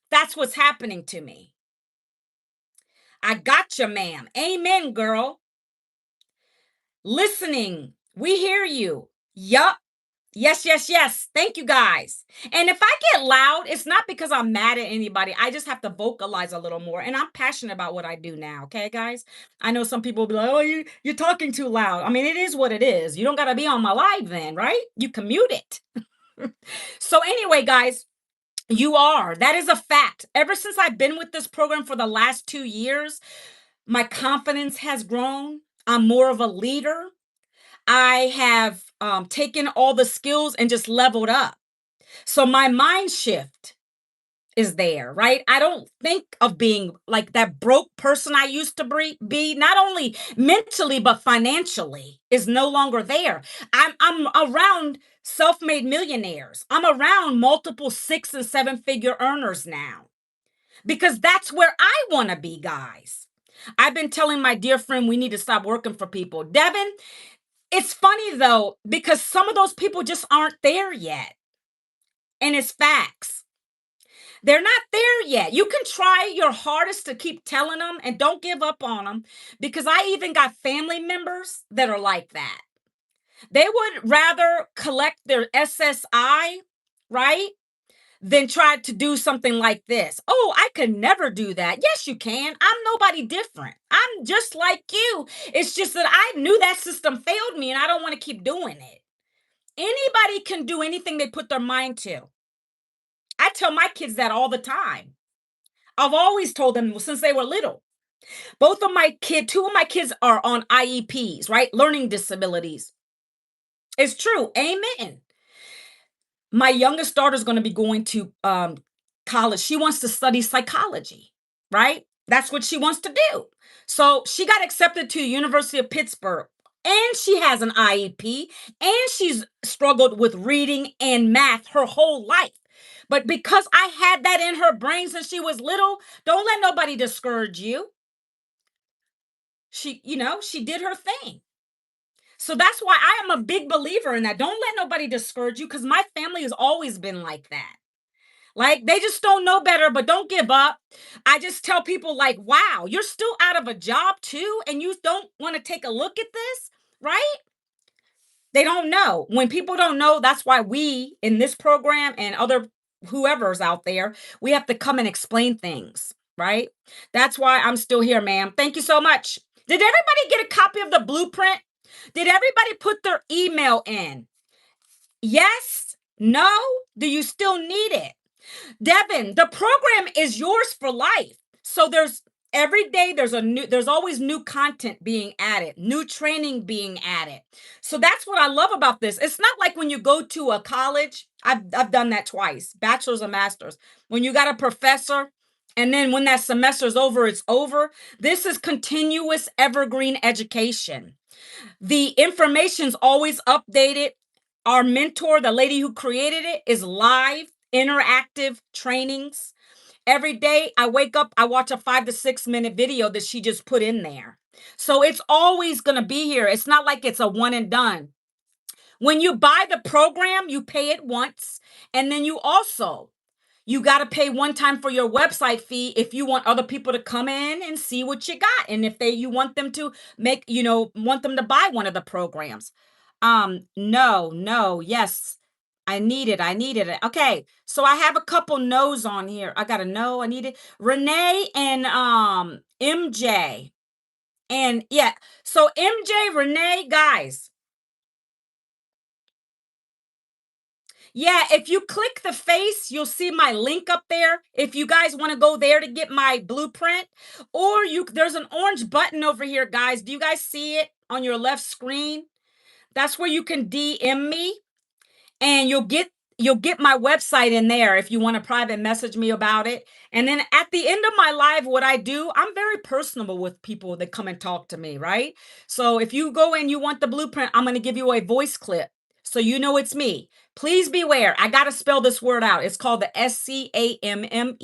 That's what's happening to me. I got you, ma'am. Amen, girl. Listening. We hear you. Yup. Yes, yes, yes. Thank you, guys. And if I get loud, it's not because I'm mad at anybody. I just have to vocalize a little more. And I'm passionate about what I do now. Okay, guys? I know some people will be like, oh, you're talking too loud. I mean, it is what it is. You don't got to be on my live then, right? You can mute it. So anyway, guys, you are. That is a fact. Ever since I've been with this program for the last 2 years, my confidence has grown. I'm more of a leader. I have taken all the skills and just leveled up. So my mind shift is there, right? I don't think of being like that broke person I used to be, not only mentally, but financially is no longer there. I'm around self-made millionaires. I'm around multiple 6 and 7 figure earners now, because that's where I want to be, guys. I've been telling my dear friend we need to stop working for people. Devin, It's funny though, because some of those people just aren't there yet. And it's facts. They're not there yet. You can try your hardest to keep telling them and don't give up on them, because I even got family members that are like that. They would rather collect their SSI, right? Than try to do something like this. Oh, I could never do that. Yes, you can. I'm nobody different. I'm just like you. It's just that I knew that system failed me and I don't want to keep doing it. Anybody can do anything they put their mind to. I tell my kids that all the time. I've always told them since they were little. Two of my kids are on IEPs, right? Learning disabilities. It's true. Amen. My youngest daughter's going to be going to college. She wants to study psychology, right? That's what she wants to do. So she got accepted to the University of Pittsburgh, and she has an IEP, and she's struggled with reading and math her whole life. But because I had that in her brain since she was little, don't let nobody discourage you. She did her thing. So that's why I am a big believer in that. Don't let nobody discourage you, because my family has always been like that. Like, they just don't know better, but don't give up. I just tell people, like, wow, you're still out of a job too, and you don't want to take a look at this, right? They don't know. When people don't know, that's why we in this program and other whoever's out there, we have to come and explain things, right? That's why I'm still here, ma'am. Thank you so much. Did everybody get a copy of the blueprint? Did everybody put their email in? Yes? No? Do you still need it? Devin, the program is yours for life. So there's every day there's always new content being added, new training being added. So that's what I love about this. It's not like when you go to a college. I've done that twice, bachelor's and master's. When you got a professor and then when that semester's over, it's over. This is continuous evergreen education. The information's always updated. Our mentor, the lady who created it, is live, interactive trainings. Every day I wake up, I watch a 5 to 6 minute video that she just put in there. So it's always going to be here. It's not like it's a one and done. When you buy the program, you pay it once, and then you got to pay one time for your website fee if you want other people to come in and see what you got. And if you want them to want them to buy one of the programs. No, yes. I need it. I needed it. Okay. So I have a couple no's on here. I got a no. I need it. Renee and MJ. And yeah. So MJ, Renee, guys. Yeah, if you click the face, you'll see my link up there. If you guys want to go there to get my blueprint, or there's an orange button over here, guys. Do you guys see it on your left screen? That's where you can DM me, and you'll get my website in there if you want to private message me about it. And then at the end of my live, what I do, I'm very personable with people that come and talk to me, right? So if you go and you want the blueprint, I'm going to give you a voice clip so you know it's me. Please beware. I got to spell this word out. It's called the SCAMMERSs.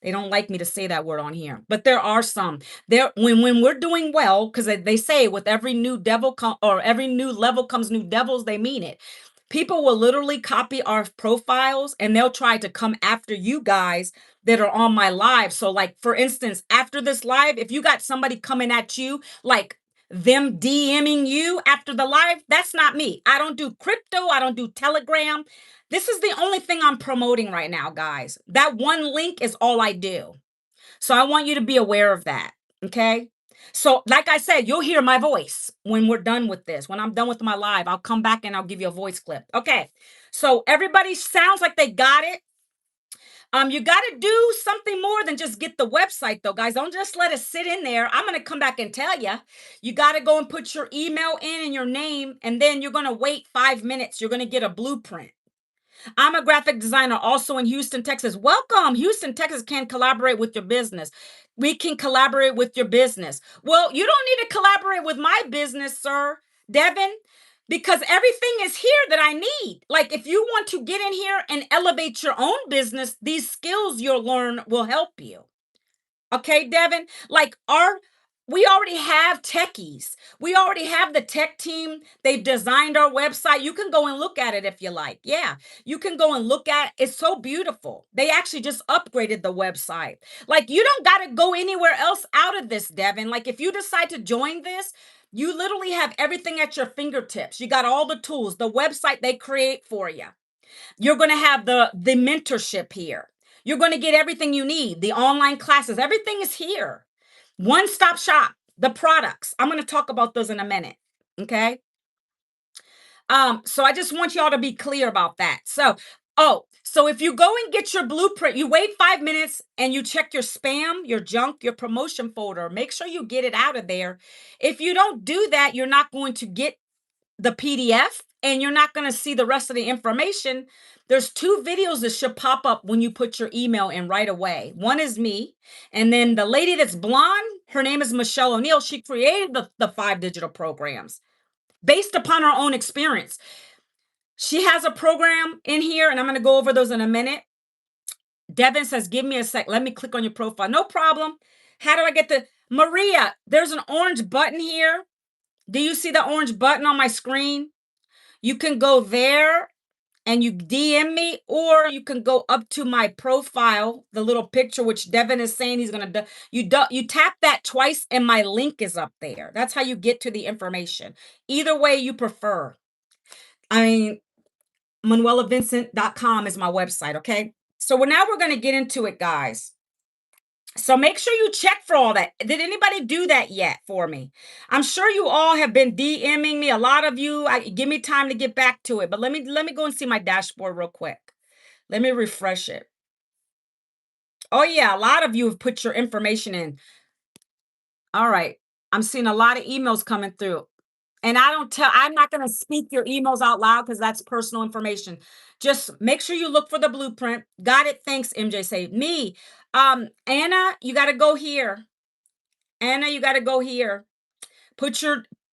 They don't like me to say that word on here, but there are some. There, when we're doing well, because they say with every new or every new level comes new devils, they mean it. People will literally copy our profiles and they'll try to come after you guys that are on my live. So, like, for instance, after this live, if you got somebody coming at you, like them DMing you after the live, that's not me. I don't do crypto. I don't do Telegram. This is the only thing I'm promoting right now, guys. That one link is all I do. So I want you to be aware of that. Okay. So, like I said, you'll hear my voice when we're done with this. When I'm done with my live, I'll come back and I'll give you a voice clip. Okay. So everybody sounds like they got it. You got to do something more than just get the website, though, guys. Don't just let it sit in there. I'm going to come back and tell you. You got to go and put your email in and your name, and then you're going to wait 5 minutes. You're going to get a blueprint. I'm a graphic designer also in Houston, Texas. Welcome. Houston, Texas can collaborate with your business. We can collaborate with your business. Well, you don't need to collaborate with my business, sir, Devin, because everything is here that I need. Like, if you want to get in here and elevate your own business, these skills you'll learn will help you. Okay, Devin? Like, we already have techies. We already have the tech team. They've designed our website. You can go and look at it if you like. Yeah, you can go and look at it. It's so beautiful. They actually just upgraded the website. Like, you don't got to go anywhere else out of this, Devin. Like, if you decide to join this, you literally have everything at your fingertips. You got all the tools, the website they create for you. You're going to have the mentorship here. You're going to get everything you need, the online classes, everything is here. One stop shop, the products. I'm going to talk about those in a minute. Okay. So I just want y'all to be clear about that. So if you go and get your blueprint, you wait 5 minutes and you check your spam, your junk, your promotion folder. Make sure you get it out of there. If you don't do that, you're not going to get the PDF and you're not going to see the rest of the information. There's 2 videos that should pop up when you put your email in right away. One is me, and then the lady that's blonde, her name is Michelle O'Neill. She created the 5 digital programs based upon her own experience. She has a program in here, and I'm going to go over those in a minute. Devin says, give me a sec. Let me click on your profile. No problem. How do I get the Maria? There's an orange button here. Do you see the orange button on my screen? You can go there and you DM me, or you can go up to my profile, the little picture, which Devin is saying he's going to do. You tap that twice and my link is up there. That's how you get to the information. Either way you prefer. I mean, manuelavincent.com is my website, okay? So now we're going to get into it, guys. So make sure you check for all that. Did anybody do that yet for me? I'm sure you all have been DMing me. A lot of you, give me time to get back to it. But let me go and see my dashboard real quick. Let me refresh it. Oh yeah, a lot of you have put your information in. All right. I'm seeing a lot of emails coming through. And I'm not going to speak your emails out loud because that's personal information. Just make sure you look for the blueprint. Got it. Thanks, MJ. Say me. Anna, you got to go here. Anna, you got to go here.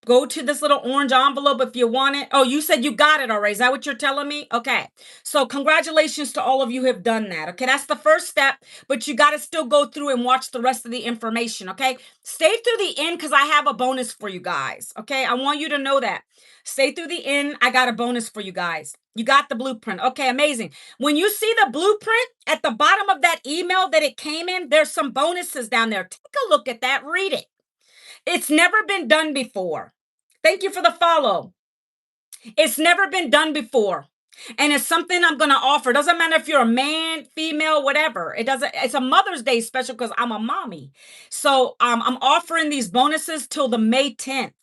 Go to this little orange envelope if you want it. Oh, you said you got it already. Is that what you're telling me? Okay. So congratulations to all of you who have done that. Okay. That's the first step, but you got to still go through and watch the rest of the information. Okay. Stay through the end because I have a bonus for you guys. Okay. I want you to know that. Stay through the end. I got a bonus for you guys. You got the blueprint. Okay. Amazing. When you see the blueprint at the bottom of that email that it came in, there's some bonuses down there. Take a look at that. Read it. It's never been done before. Thank you for the follow. It's never been done before. And it's something I'm going to offer. Doesn't matter if you're a man, female, whatever. It's a Mother's Day special because I'm a mommy. So I'm offering these bonuses till the May 10th.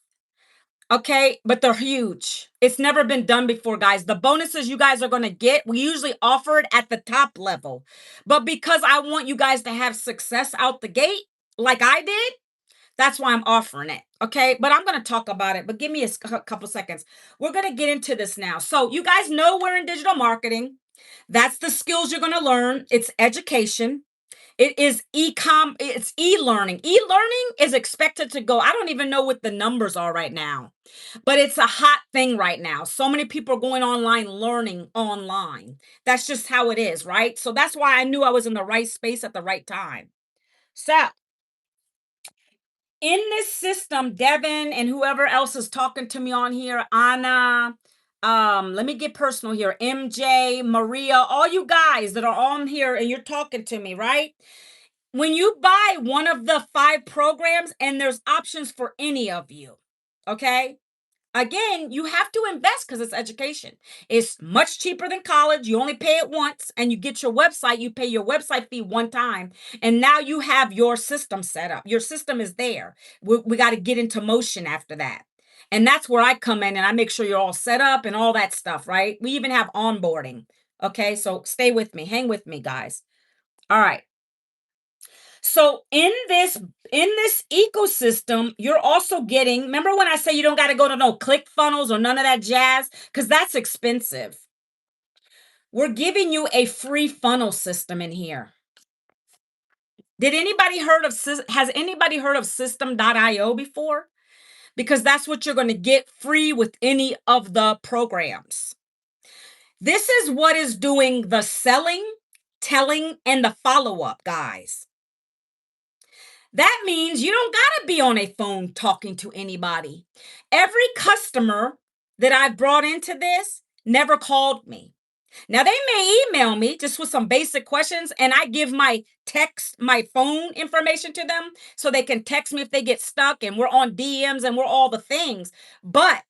Okay, but they're huge. It's never been done before, guys. The bonuses you guys are going to get, we usually offer it at the top level. But because I want you guys to have success out the gate, like I did, that's why I'm offering it. Okay. But I'm going to talk about it, but give me a couple seconds. We're going to get into this now. So you guys know we're in digital marketing. That's the skills you're going to learn. It's education. It is it's e-learning. E-learning is expected to go. I don't even know what the numbers are right now, but it's a hot thing right now. So many people are going online, learning online. That's just how it is, right? So that's why I knew I was in the right space at the right time. So in this system, Devin and whoever else is talking to me on here, Anna, let me get personal here. MJ, Maria, all you guys that are on here and you're talking to me, right? When you buy one of the 5 programs, and there's options for any of you, okay? Again, you have to invest because it's education. It's much cheaper than college. You only pay it once and you get your website. You pay your website fee one time. And now you have your system set up. Your system is there. We got to get into motion after that. And that's where I come in and I make sure you're all set up and all that stuff, right? We even have onboarding. Okay, so stay with me. Hang with me, guys. All right. So in this ecosystem, you're also getting, remember when I say you don't got to go to no ClickFunnels or none of that jazz, because that's expensive. We're giving you a free funnel system in here. Has anybody heard of system.io before? Because that's what you're going to get free with any of the programs. This is what is doing the selling, telling, and the follow-up, guys. That means you don't got to be on a phone talking to anybody. Every customer that I've brought into this never called me. Now they may email me just with some basic questions and I give my phone information to them so they can text me if they get stuck and we're on DMs and we're all the things. But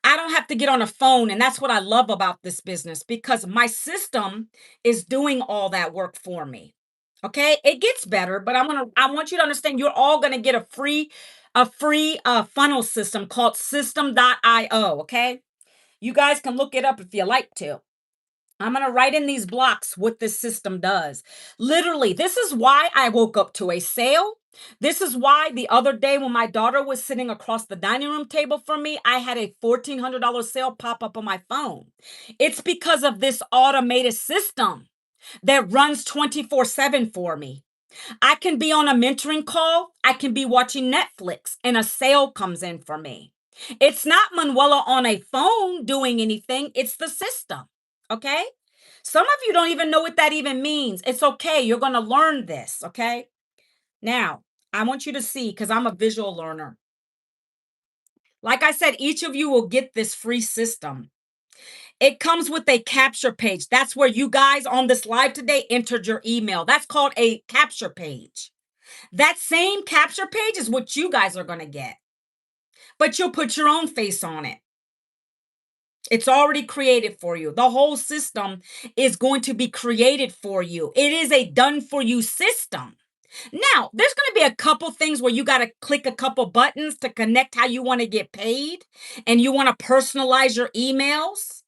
I don't have to get on a phone and that's what I love about this business because my system is doing all that work for me. Okay? It gets better, but I want you to understand you're all going to get a free funnel system called system.io, okay? You guys can look it up if you like to. I'm going to write in these blocks what this system does. Literally, this is why I woke up to a sale. This is why the other day when my daughter was sitting across the dining room table from me, I had a $1,400 sale pop up on my phone. It's because of this automated system that runs 24/7 for me. I can be on a mentoring call, I can be watching Netflix, and a sale comes in for me. It's not Manuela on a phone doing anything, it's the system. Okay? Some of you don't even know what that even means. It's okay. You're going to learn this. Okay? Now, I want you to see because I'm a visual learner. Like I said, each of you will get this free system. It comes with a capture page. That's where you guys on this live today entered your email. That's called a capture page. That same capture page is what you guys are going to get, but you'll put your own face on it. It's already created for you. The whole system is going to be created for you. It is a done for you system. Now, there's going to be a couple things where you got to click a couple buttons to connect how you want to get paid and you want to personalize your emails.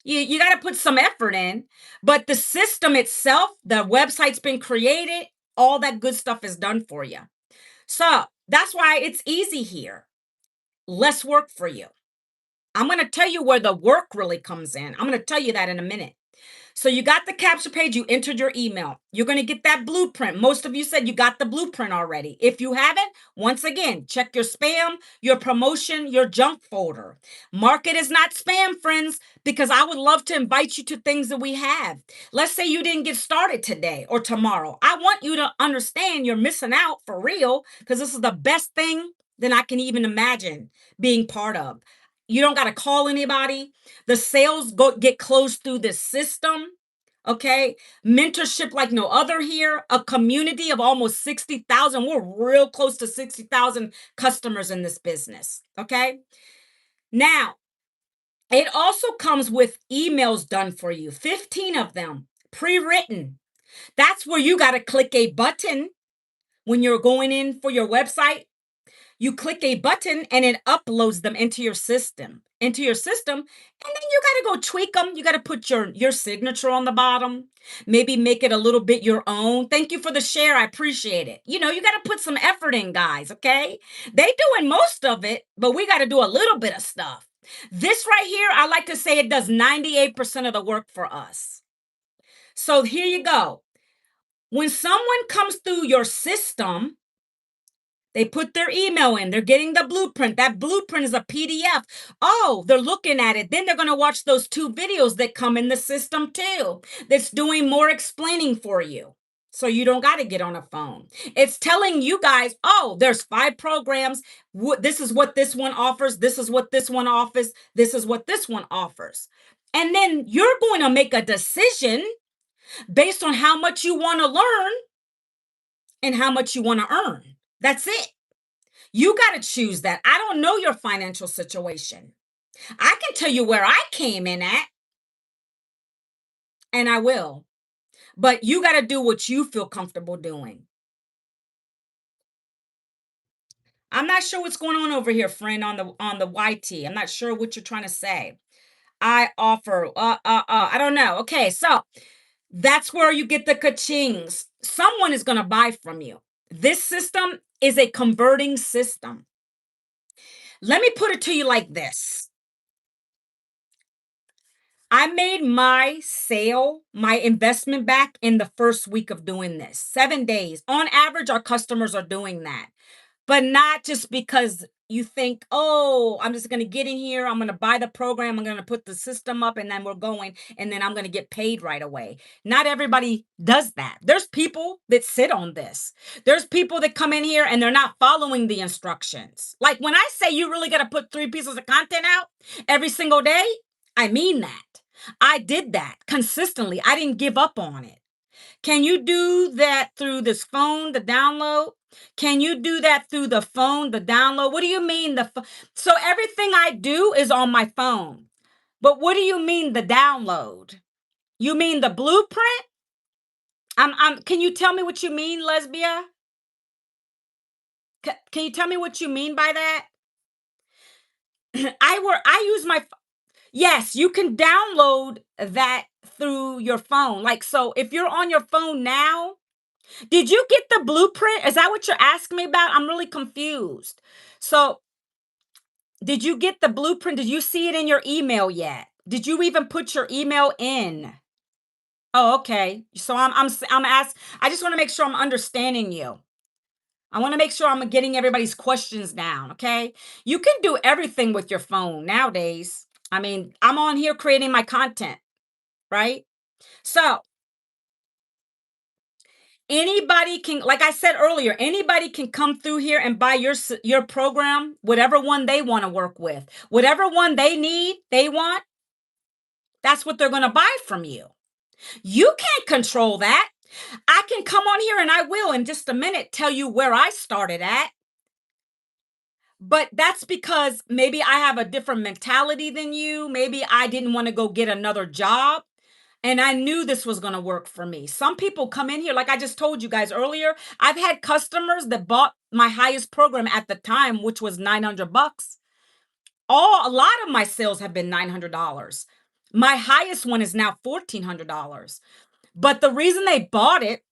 You got to put some effort in, but the system itself, the website's been created, all that good stuff is done for you. So that's why it's easy here. Less work for you. I'm going to tell you where the work really comes in. I'm going to tell you that in a minute. So you got the capture page, you entered your email. You're going to get that blueprint. Most of you said you got the blueprint already. If you haven't, once again, check your spam, your promotion, your junk folder. Market is not spam, friends, because I would love to invite you to things that we have. Let's say you didn't get started today or tomorrow. I want you to understand you're missing out for real because this is the best thing that I can even imagine being part of. You don't got to call anybody. The sales get closed through this system. Okay. Mentorship like no other here. A community of almost 60,000. We're real close to 60,000 customers in this business. Okay. Now, it also comes with emails done for you, 15 of them pre written. That's where you got to click a button when you're going in for your website. You click a button and it uploads them into your system, and then you got to go tweak them. You got to put your signature on the bottom, maybe make it a little bit your own. Thank you for the share. I appreciate it. You got to put some effort in, guys. Okay. They doing most of it, but we got to do a little bit of stuff. This right here, I like to say it does 98% of the work for us. So here you go. When someone comes through your system, they put their email in. They're getting the blueprint. That blueprint is a PDF. Oh, they're looking at it. Then they're going to watch those 2 videos that come in the system too. That's doing more explaining for you. So you don't got to get on a phone. It's telling you guys, oh, there's 5 programs. This is what this one offers. This is what this one offers. This is what this one offers. And then you're going to make a decision based on how much you want to learn and how much you want to earn. That's it. You got to choose that. I don't know your financial situation. I can tell you where I came in at, and I will. But you got to do what you feel comfortable doing. I'm not sure what's going on over here, friend, on the YT. I'm not sure what you're trying to say. I offer I don't know. Okay, so that's where you get the ka-chings. Someone is going to buy from you. This system is a converting system. Let me put it to you like this. I made my sale, my investment back in the first week of doing this. 7 days. On average, our customers are doing that. but not just because you think, oh, I'm just going to get in here. I'm going to buy the program. I'm going to put the system up and then we're going and then I'm going to get paid right away. Not everybody does that. There's people that sit on this. There's people that come in here and they're not following the instructions. Like when I say you really got to put 3 pieces of content out every single day, I mean that. I did that consistently. I didn't give up on it. Can you do that through this phone, the download? Can you do that through the phone, the download? What do you mean so everything I do is on my phone. But what do you mean the download? You mean the blueprint? Can you tell me what you mean, Lesbia? Can you tell me what you mean by that? I use my Yes, you can download that through your phone. Like so if you're on your phone now, did you get the blueprint? Is that what you're asking me about? I'm really confused. So, did you get the blueprint? Did you see it in your email yet? Did you even put your email in? Oh, okay. So I'm ask I just want to make sure I'm understanding you. I want to make sure I'm getting everybody's questions down, okay? You can do everything with your phone nowadays. I mean, I'm on here creating my content, right? So, anybody can, like I said earlier, anybody can come through here and buy your program, whatever one they want to work with. Whatever one they need, they want, that's what they're going to buy from you. You can't control that. I can come on here and I will in just a minute tell you where I started at. But that's because maybe I have a different mentality than you. Maybe I didn't want to go get another job. And I knew this was going to work for me. Some people come in here, like I just told you guys earlier. I've had customers that bought my highest program at the time, which was 900 bucks. A lot of my sales have been $900. My highest one is now $1,400. But the reason they bought it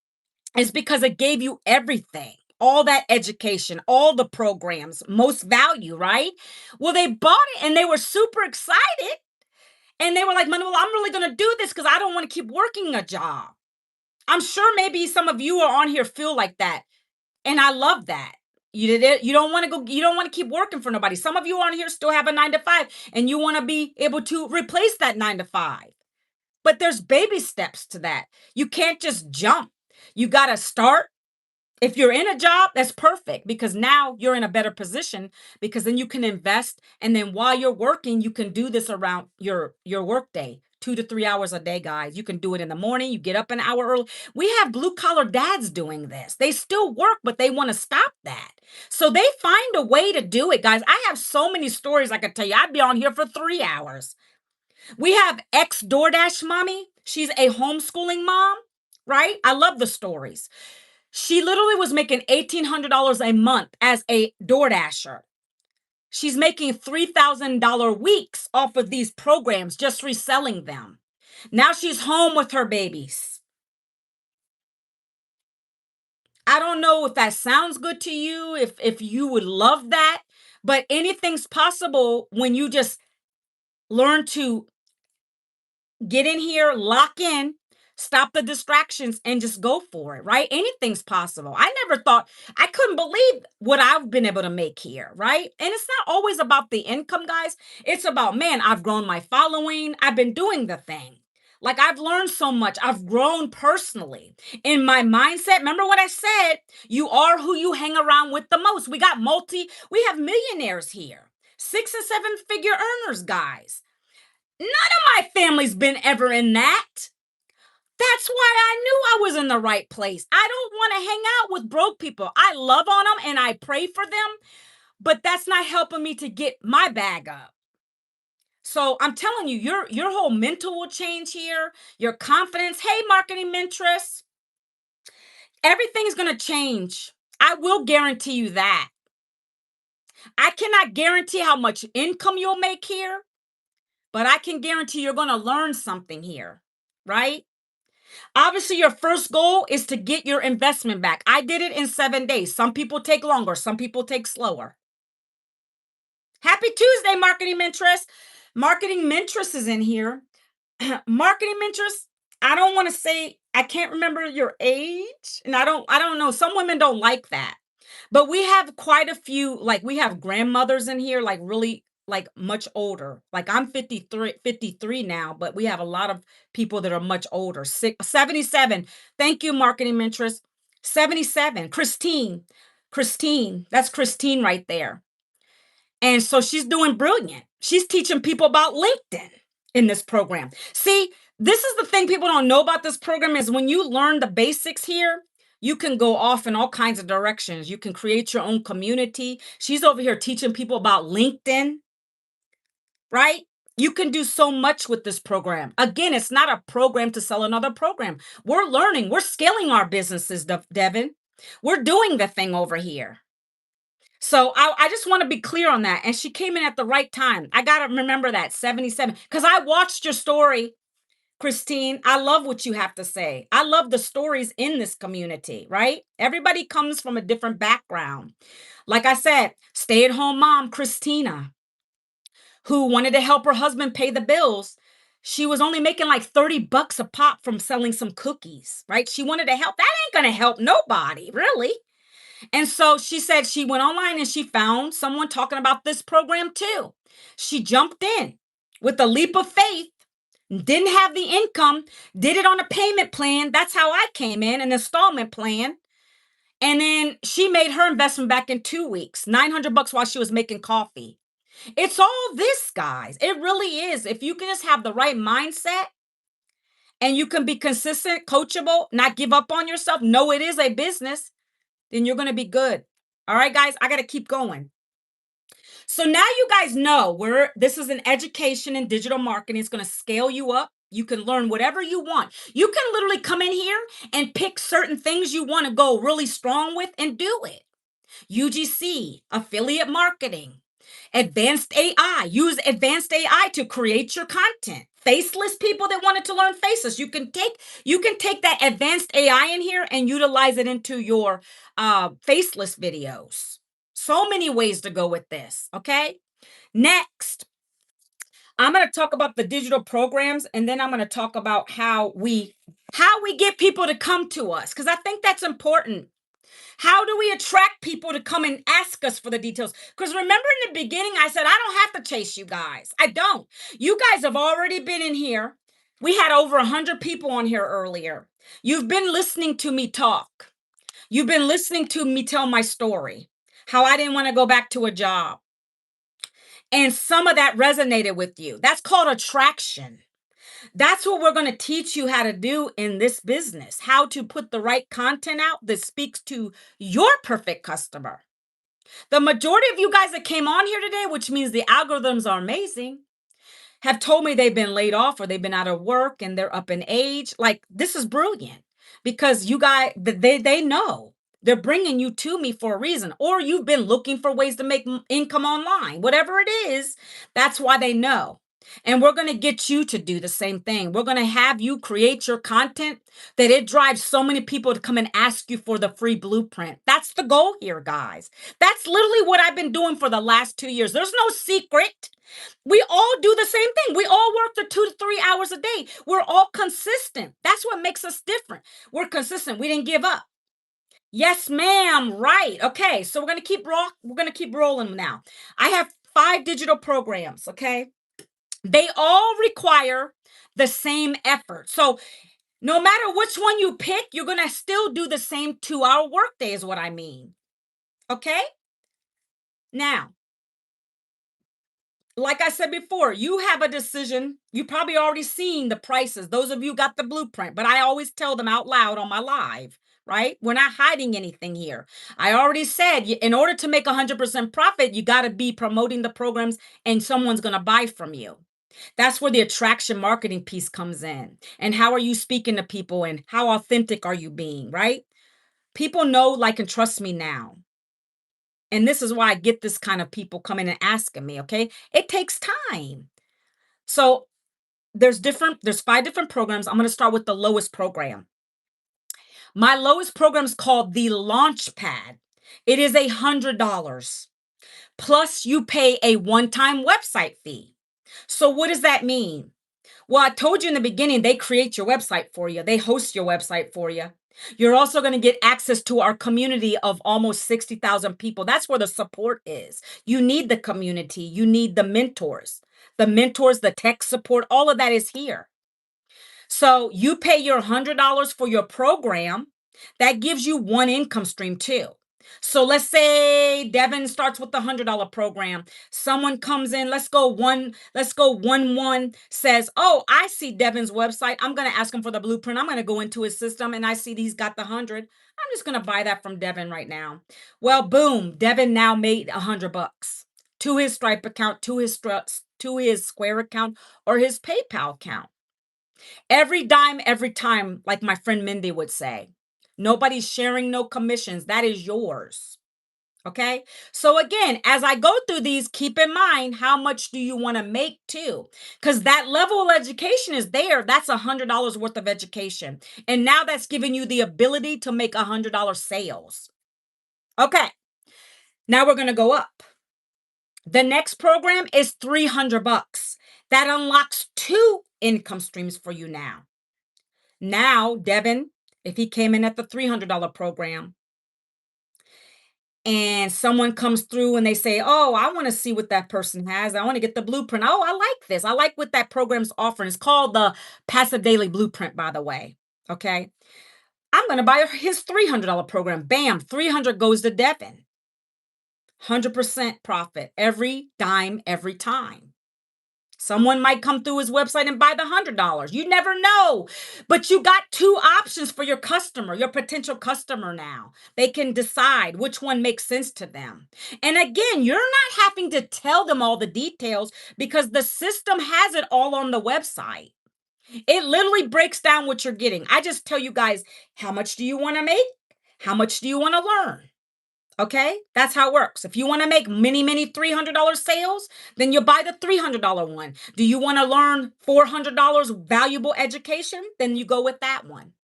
is because it gave you everything, all that education, all the programs, most value, right? Well, they bought it and they were super excited. And they were like, Manuel, I'm really going to do this because I don't want to keep working a job. I'm sure maybe some of you are on here feel like that. And I love that. You don't want to go, you don't want to keep working for nobody. Some of you on here still have a 9 to 5 and you want to be able to replace that 9 to 5. But there's baby steps to that. You can't just jump. You got to start. If you're in a job, that's perfect because now you're in a better position because then you can invest and then while you're working, you can do this around your work day. 2 to 3 hours a day, guys. You can do it in the morning. You get up an hour early. We have blue collar dads doing this. They still work, but they want to stop that. So they find a way to do it, guys. I have so many stories I could tell you. I'd be on here for 3 hours. We have ex DoorDash mommy. She's a homeschooling mom, right? I love the stories. She literally was making $1,800 a month as a DoorDasher. She's making $3,000 weeks off of these programs, just reselling them. Now she's home with her babies. I don't know if that sounds good to you, if you would love that, but anything's possible when you just learn to get in here, lock in, stop the distractions, and just go for it, right? Anything's possible. I never thought, I couldn't believe what I've been able to make here, right? And it's not always about the income, guys. It's about, man, I've grown my following. I've been doing the thing. Like I've learned so much. I've grown personally in my mindset. Remember what I said? You are who you hang around with the most. We have millionaires here, 6 and 7 figure earners, guys. None of my family's been ever in that. That's why I knew I was in the right place. I don't want to hang out with broke people. I love on them and I pray for them, but that's not helping me to get my bag up. So I'm telling you, your whole mental will change here, your confidence. Hey, marketing mentress, everything's going to change. I will guarantee you that. I cannot guarantee how much income you'll make here, but I can guarantee you're going to learn something here, right? Obviously, your first goal is to get your investment back. I did it in 7 days. Some people take longer, some people take slower. Happy Tuesday, Marketing Mentress. Marketing Mentress is in here. Marketing Mentress, I don't want to say, I can't remember your age, and I don't know. Some women don't like that. But we have quite a few, like we have grandmothers in here, like really like much older. Like I'm 53 now, but we have a lot of people that are much older. 77. Thank you, marketing mentress. 77. Christine. That's Christine right there. And so she's doing brilliant. She's teaching people about LinkedIn in this program. See, this is the thing people don't know about this program is when you learn the basics here, you can go off in all kinds of directions. You can create your own community. She's over here teaching people about LinkedIn, right? You can do so much with this program. Again, it's not a program to sell another program. We're learning, we're scaling our businesses, Devin. We're doing the thing over here. So I just want to be clear on that. And she came in at the right time. I got to remember that 77 because I watched your story, Christine. I love what you have to say. I love the stories in this community, right? Everybody comes from a different background. Like I said, stay at home mom, Christina, who wanted to help her husband pay the bills. She was only making like 30 bucks a pop from selling some cookies, right? She wanted to help. That ain't going to help nobody, really. And so she said she went online and she found someone talking about this program too. She jumped in with a leap of faith, didn't have the income, did it on a payment plan. That's how I came in, an installment plan. And then she made her investment back in 2 weeks, 900 bucks while she was making coffee. It's all this, guys. It really is. If you can just have the right mindset and you can be consistent, coachable, not give up on yourself, know it is a business, then you're going to be good. All right, guys, I got to keep going. So now you guys know this is an education in digital marketing. It's going to scale you up. You can learn whatever you want. You can literally come in here and pick certain things you want to go really strong with and do it. UGC, affiliate marketing, advanced AI. Use advanced AI to create your content. Faceless people that wanted to learn faceless. You can take that advanced AI in here and utilize it into your faceless videos. So many ways to go with this. Okay. Next, I'm going to talk about the digital programs, and then I'm going to talk about how we get people to come to us, because I think that's important. How do we attract people to come and ask us for the details? Because remember in the beginning, I said, I don't have to chase you guys. I don't. You guys have already been in here. We had over 100 people on here earlier. You've been listening to me talk. You've been listening to me tell my story, how I didn't want to go back to a job. And some of that resonated with you. That's called attraction. That's what we're going to teach you how to do in this business, how to put the right content out that speaks to your perfect customer. The majority of you guys that came on here today, which means the algorithms are amazing, have told me they've been laid off or they've been out of work and they're up in age. Like, this is brilliant because you guys, they know they're bringing you to me for a reason, or you've been looking for ways to make income online, whatever it is. That's why they know. And we're going to get you to do the same thing. We're going to have you create your content that it drives so many people to come and ask you for the free blueprint. That's the goal here, guys. That's literally what I've been doing for the last 2 years. There's no secret. We all do the same thing. We all work the 2 to 3 hours a day. We're all consistent. That's what makes us different. We're consistent. We didn't give up. Yes, ma'am. Right. Okay. So we're gonna keep rolling now. I have 5 digital programs. Okay. They all require the same effort. So no matter which one you pick, you're gonna still do the same 2-hour workday, is what I mean. Okay. Now, like I said before, you have a decision. You probably already seen the prices. Those of you got the blueprint, but I always tell them out loud on my live, right? We're not hiding anything here. I already said in order to make 100% profit, you got to be promoting the programs and someone's going to buy from you. That's where the attraction marketing piece comes in. And how are you speaking to people and how authentic are you being, right? People know, like, and trust me now. And this is why I get this kind of people coming and asking me, okay? It takes time. So there's 5 different programs. I'm going to start with the lowest program. My lowest program is called the Launch Pad. It is $100. Plus you pay a one-time website fee. So what does that mean? Well, I told you in the beginning, they create your website for you. They host your website for you. You're also going to get access to our community of almost 60,000 people. That's where the support is. You need the community, you need the mentors. The mentors, the tech support, all of that is here. So you pay your $100 for your program. That gives you one income stream too. So let's say Devin starts with the $100 program. Someone comes in, let's go one says, "Oh, I see Devin's website. I'm going to ask him for the blueprint. I'm going to go into his system and I see he's got the 100. I'm just going to buy that from Devin right now." Well, boom, Devin now made $100 to his Stripe account, to his Square account or his PayPal account. Every dime, every time, like my friend Mindy would say. Nobody's sharing no commissions. That is yours. Okay. So again, as I go through these, keep in mind how much do you want to make too? Because that level of education is there. That's $100 worth of education. And now that's giving you the ability to make $100 sales. Okay. Now we're going to go up. The next program is $300. That unlocks two income streams for you now. Now, Devin, if he came in at the $300 program and someone comes through and they say, "Oh, I want to see what that person has. I want to get the blueprint. Oh, I like this. I like what that program's offering." It's called the Passive Daily Blueprint, by the way. Okay. I'm going to buy his $300 program. Bam, 300 goes to Devin. 100% profit every dime, every time. Someone might come through his website and buy the $100. You never know. But you got two options for your customer, your potential customer now. They can decide which one makes sense to them. And again, you're not having to tell them all the details because the system has it all on the website. It literally breaks down what you're getting. I just tell you guys, how much do you want to make? How much do you want to learn? Okay, that's how it works. If you want to make many $300 sales, then you buy the $300 one. Do you want to learn $400 valuable education? Then you go with that one.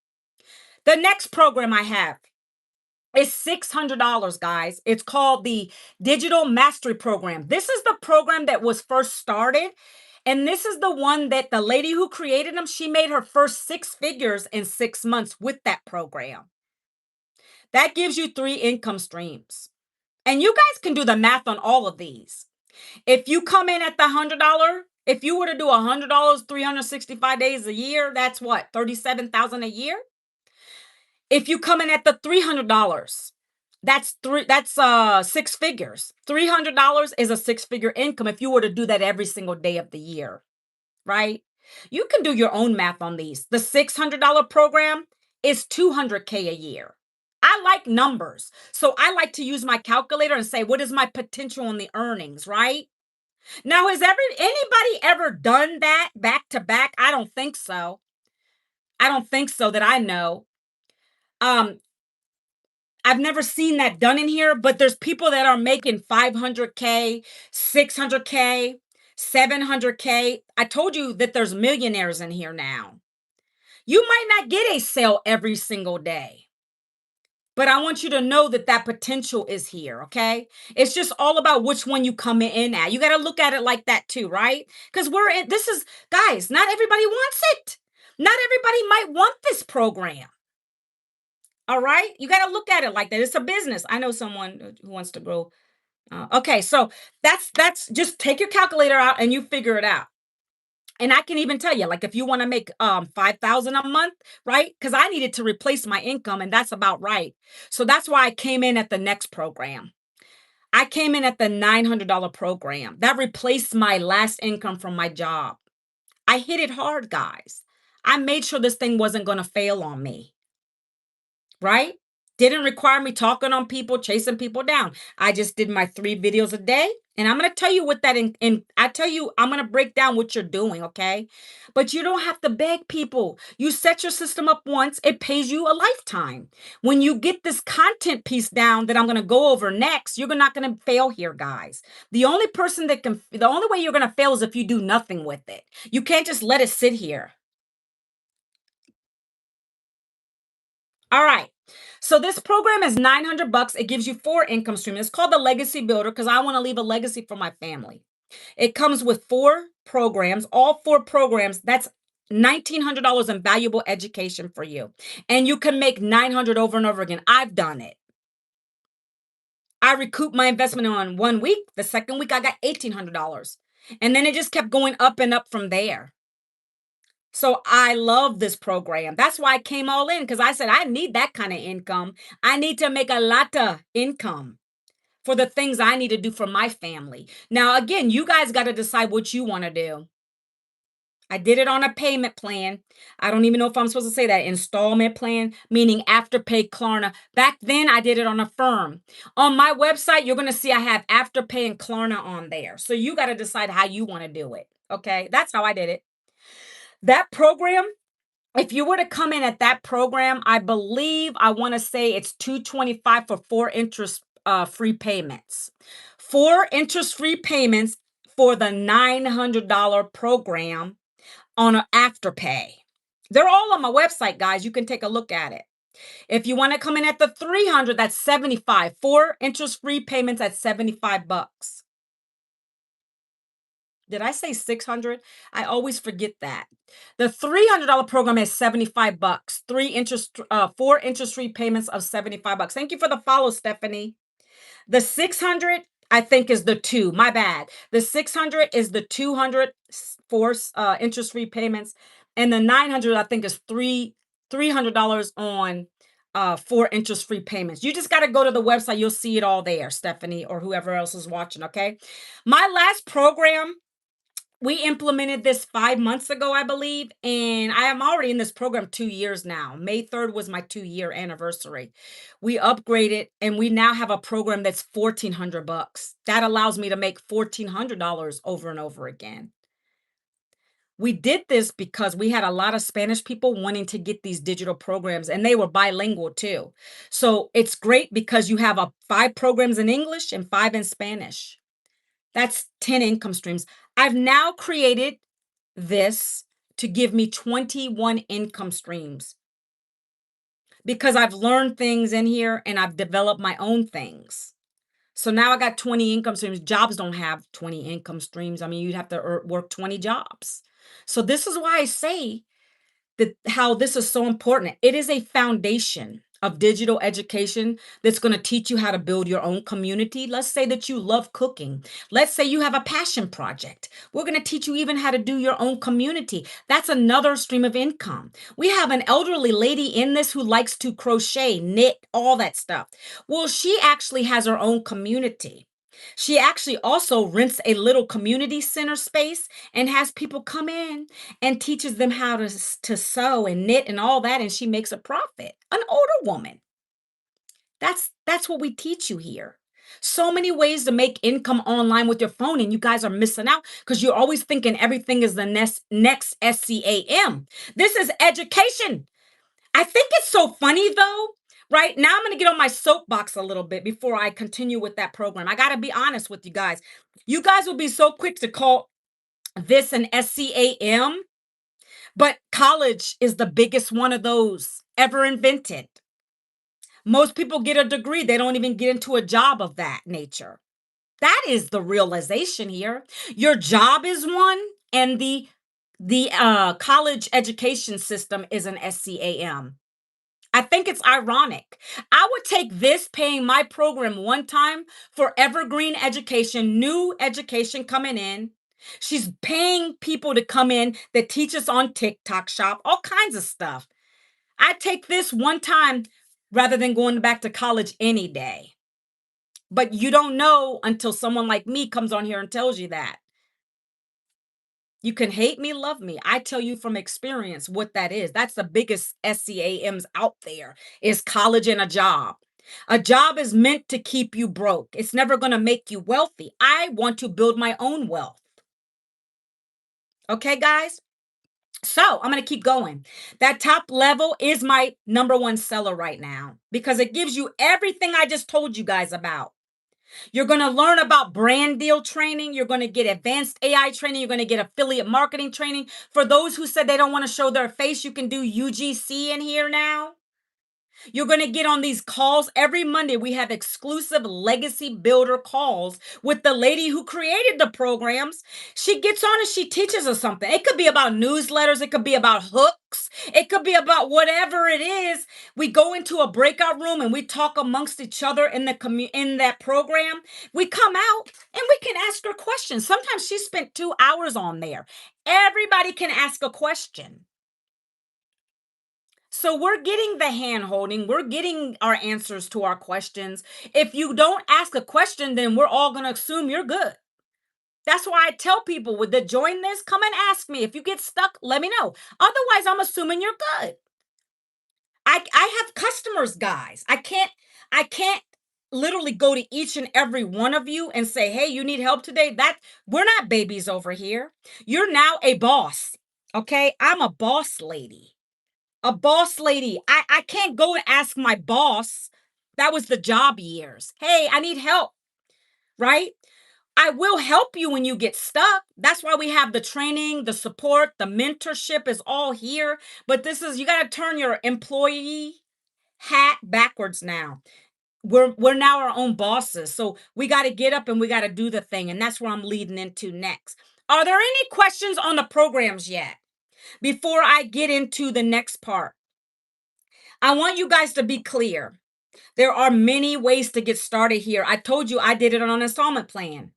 The next program I have is $600, guys. It's called the Digital Mastery Program. This is the program that was first started. And this is the one that the lady who created them, she made her first six figures in 6 months with that program. That gives you three income streams. And you guys can do the math on all of these. If you come in at the $100, if you were to do $100, 365 days a year, that's what, 37,000 a year? If you come in at the $300, that's six figures. $300 is a six-figure income if you were to do that every single day of the year, right? You can do your own math on these. The $600 program is 200K a year. I like numbers. So I like to use my calculator and say, what is my potential on the earnings, right? Now, has anybody ever done that back to back? I don't think so. I don't think so that I know. Um, I've never seen that done in here, but there's people that are making 500K, 600K, 700K. I told you that there's millionaires in here now. You might not get a sale every single day. But I want you to know that that potential is here, okay? It's just all about which one you come in at. You got to look at it like that too, right? Because guys, not everybody wants it. Not everybody might want this program. All right? You got to look at it like that. It's a business. I know someone who wants to grow. Okay, so that's just take your calculator out and you figure it out. And I can even tell you, like, if you want to make 5,000 a month, right? Because I needed to replace my income, and that's about right. So that's why I came in at the next program. I came in at the $900 program. That replaced my last income from my job. I hit it hard, guys. I made sure this thing wasn't going to fail on me, right? Didn't require me talking on people, chasing people down. I just did my 3 videos a day. And I'm going to tell you what that I'm going to break down what you're doing, okay? But you don't have to beg people. You set your system up once, it pays you a lifetime. When you get this content piece down that I'm going to go over next, you're not going to fail here, guys. The only way you're going to fail is if you do nothing with it. You can't just let it sit here. All right. So this program is $900. It gives you 4 income streams. It's called the Legacy Builder because I want to leave a legacy for my family. It comes with 4 programs, all 4 programs. That's $1,900 in valuable education for you. And you can make 900 over and over again. I've done it. I recouped my investment on 1 week. The second week, I got $1,800. And then it just kept going up and up from there. So I love this program. That's why I came all in because I said, I need that kind of income. I need to make a lot of income for the things I need to do for my family. Now, again, you guys got to decide what you want to do. I did it on a payment plan. I don't even know if I'm supposed to say that installment plan, meaning Afterpay Klarna. Back then, I did it on a firm. On my website, you're going to see I have Afterpay and Klarna on there. So you got to decide how you want to do it. Okay. That's how I did it. That program, if you were to come in at that program, I believe I want to say it's 225 for four interest free payments. Four interest free payments for the $900 program on an Afterpay. They're all on my website, guys. You can take a look at it. If you want to come in at the 300, that's 75. Four interest-free payments at 75 bucks. Did I say 600? I always forget that. The $300 program is 75 bucks. Four interest-free payments of 75 bucks. Thank you for the follow, Stephanie. The 600, I think, is the two. My bad. The 600 is the 200 for interest-free payments, and the 900, I think, is $300 on four interest-free payments. You just got to go to the website. You'll see it all there, Stephanie, or whoever else is watching. Okay. My last program, we implemented this 5 months ago, I believe, and I am already in this program 2 years now. May 3rd was my 2-year anniversary. We upgraded and we now have a program that's 1,400 bucks. That allows me to make $1,400 over and over again. We did this because we had a lot of Spanish people wanting to get these digital programs, and they were bilingual too. So it's great because you have 5 programs in English and 5 in Spanish. That's 10 income streams. I've now created this to give me 21 income streams because I've learned things in here and I've developed my own things. So now I got 20 income streams. Jobs don't have 20 income streams. I mean, you'd have to work 20 jobs. So this is why I say how this is so important. It is a foundation of digital education that's going to teach you how to build your own community. Let's say that you love cooking. Let's say you have a passion project. We're going to teach you even how to do your own community. That's another stream of income. We have an elderly lady in this who likes to crochet, knit, all that stuff. Well, she actually has her own community. She actually also rents a little community center space and has people come in and teaches them how to sew and knit and all that, and she makes a profit. An older woman. That's what we teach you here. So many ways to make income online with your phone, and you guys are missing out because you're always thinking everything is the next SCAM. This is education. I think it's so funny though. Right now, I'm going to get on my soapbox a little bit before I continue with that program. I got to be honest with you guys. You guys will be so quick to call this an SCAM, but college is the biggest one of those ever invented. Most people get a degree, they don't even get into a job of that nature. That is the realization here. Your job is one, and the college education system is an SCAM. I think it's ironic. I would take this paying my program one time for evergreen education, new education coming in. She's paying people to come in that teach us on TikTok shop, all kinds of stuff. I take this one time rather than going back to college any day. But you don't know until someone like me comes on here and tells you that. You can hate me, love me. I tell you from experience what that is. That's the biggest SCAMs out there is college and a job. A job is meant to keep you broke. It's never going to make you wealthy. I want to build my own wealth. Okay, guys? So I'm going to keep going. That top level is my number one seller right now because it gives you everything I just told you guys about. You're going to learn about brand deal training. You're going to get advanced AI training. You're going to get affiliate marketing training. For those who said they don't want to show their face, you can do UGC in here now. You're going to get on these calls every Monday. We have exclusive legacy builder calls with the lady who created the programs. She gets on and she teaches us something. It could be about newsletters, it could be about hooks, it could be about whatever it is. We go into a breakout room and we talk amongst each other in the in that program. We come out and we can ask her questions. Sometimes she spent 2 hours on there. Everybody can ask a question. So we're getting the hand holding, we're getting our answers to our questions. If you don't ask a question, then we're all going to assume you're good. That's why I tell people with the join this, come and ask me. If you get stuck, let me know. Otherwise, I'm assuming you're good. I have customers, guys. I can't literally go to each and every one of you and say, "Hey, you need help today?" That we're not babies over here. You're now a boss. Okay? I'm a boss lady. A boss lady. I can't go and ask my boss. That was the job years. Hey, I need help, right? I will help you when you get stuck. That's why we have the training, the support, the mentorship is all here. But this is, you got to turn your employee hat backwards now. We're now our own bosses. So we got to get up and we got to do the thing. And that's where I'm leading into next. Are there any questions on the programs yet before I get into the next part? I want you guys to be clear. There are many ways to get started here. I told you I did it on an installment plan.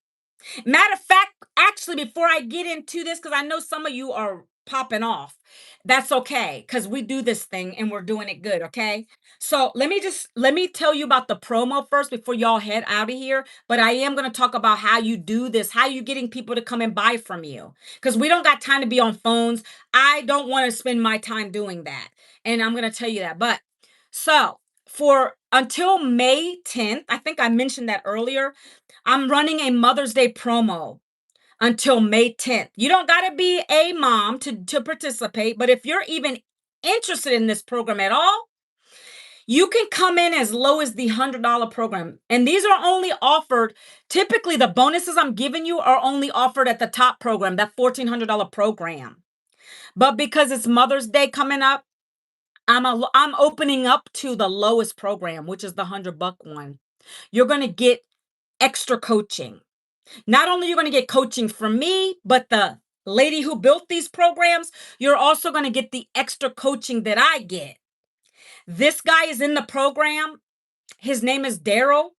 Matter of fact, actually, before I get into this, because I know some of you are popping off, that's okay, because we do this thing and we're doing it good, okay? So let me tell you about the promo first before y'all head out of here. But I am going to talk about how you do this, how you getting people to come and buy from you. Because we don't got time to be on phones. I don't want to spend my time doing that. And I'm going to tell you that. But so for until May 10th, I think I mentioned that earlier, I'm running a Mother's Day promo until May 10th. You don't got to be a mom to participate, but if you're even interested in this program at all, you can come in as low as the $100 program. And these are only offered, typically the bonuses I'm giving you are only offered at the top program, that $1,400 program. But because it's Mother's Day coming up, I'm opening up to the lowest program, which is the $100 one. You're going to get extra coaching. Not only are you going to get coaching from me, but the lady who built these programs, you're also going to get the extra coaching that I get. This guy is in the program. His name is Daryl.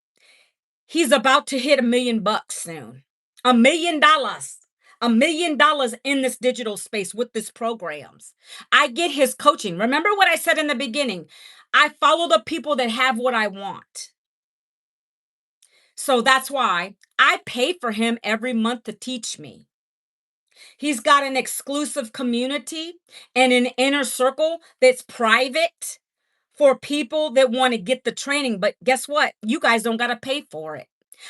He's about to hit $1,000,000 soon. $1,000,000. $1,000,000 in this digital space with this programs. I get his coaching. Remember what I said in the beginning? I follow the people that have what I want. So that's why I pay for him every month to teach me. He's got an exclusive community and an inner circle that's private for people that want to get the training. But guess what? You guys don't got to pay for it.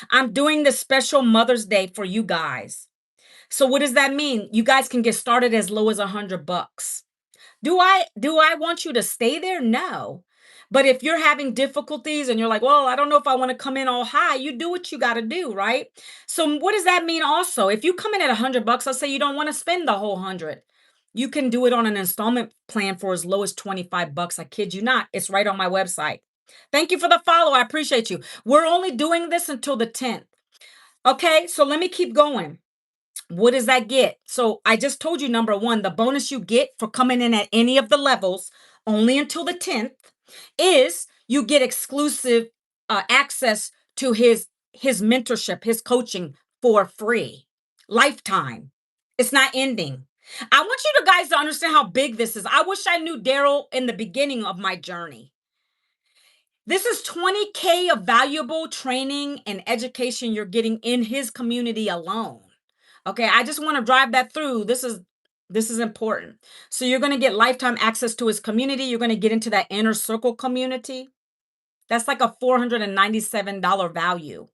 I'm doing this special Mother's Day for you guys. So what does that mean? You guys can get started as low as $100. Do I want you to stay there? No. But if you're having difficulties and you're like, well, I don't know if I want to come in all high, you do what you got to do, right? So what does that mean also? If you come in at $100, let's say you don't want to spend the whole 100. You can do it on an installment plan for as low as $25. I kid you not. It's right on my website. Thank you for the follow. I appreciate you. We're only doing this until the 10th. Okay, so let me keep going. What does that get? So I just told you, number one, the bonus you get for coming in at any of the levels only until the 10th is you get exclusive access to his mentorship, his coaching for free, lifetime. It's not ending. I want you guys to understand how big this is. I wish I knew Daryl in the beginning of my journey. This is 20K of valuable training and education you're getting in his community alone. Okay, I just want to drive that through. This is important. So you're going to get lifetime access to his community. You're going to get into that inner circle community. That's like a $497 value.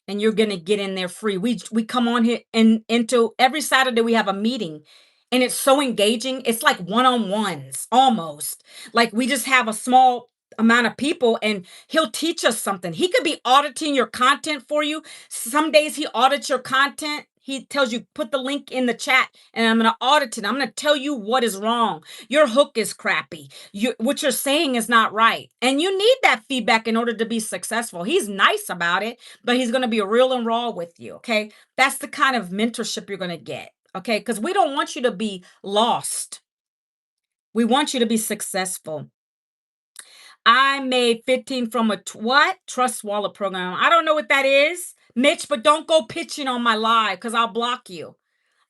And you're going to get in there free. We come on here and into every Saturday we have a meeting. And it's so engaging. It's like one-on-ones almost. Like we just have a small amount of people and he'll teach us something. He could be auditing your content for you. Some days he audits your content He tells you, put the link in the chat and I'm going to audit it. I'm going to tell you what is wrong. Your hook is crappy. What you're saying is not right. And you need that feedback in order to be successful. He's nice about it, but he's going to be real and raw with you. Okay. That's the kind of mentorship you're going to get. Okay. Because we don't want you to be lost. We want you to be successful. I made 15 from a what? Trust wallet program. I don't know what that is, Mitch, but don't go pitching on my live because I'll block you.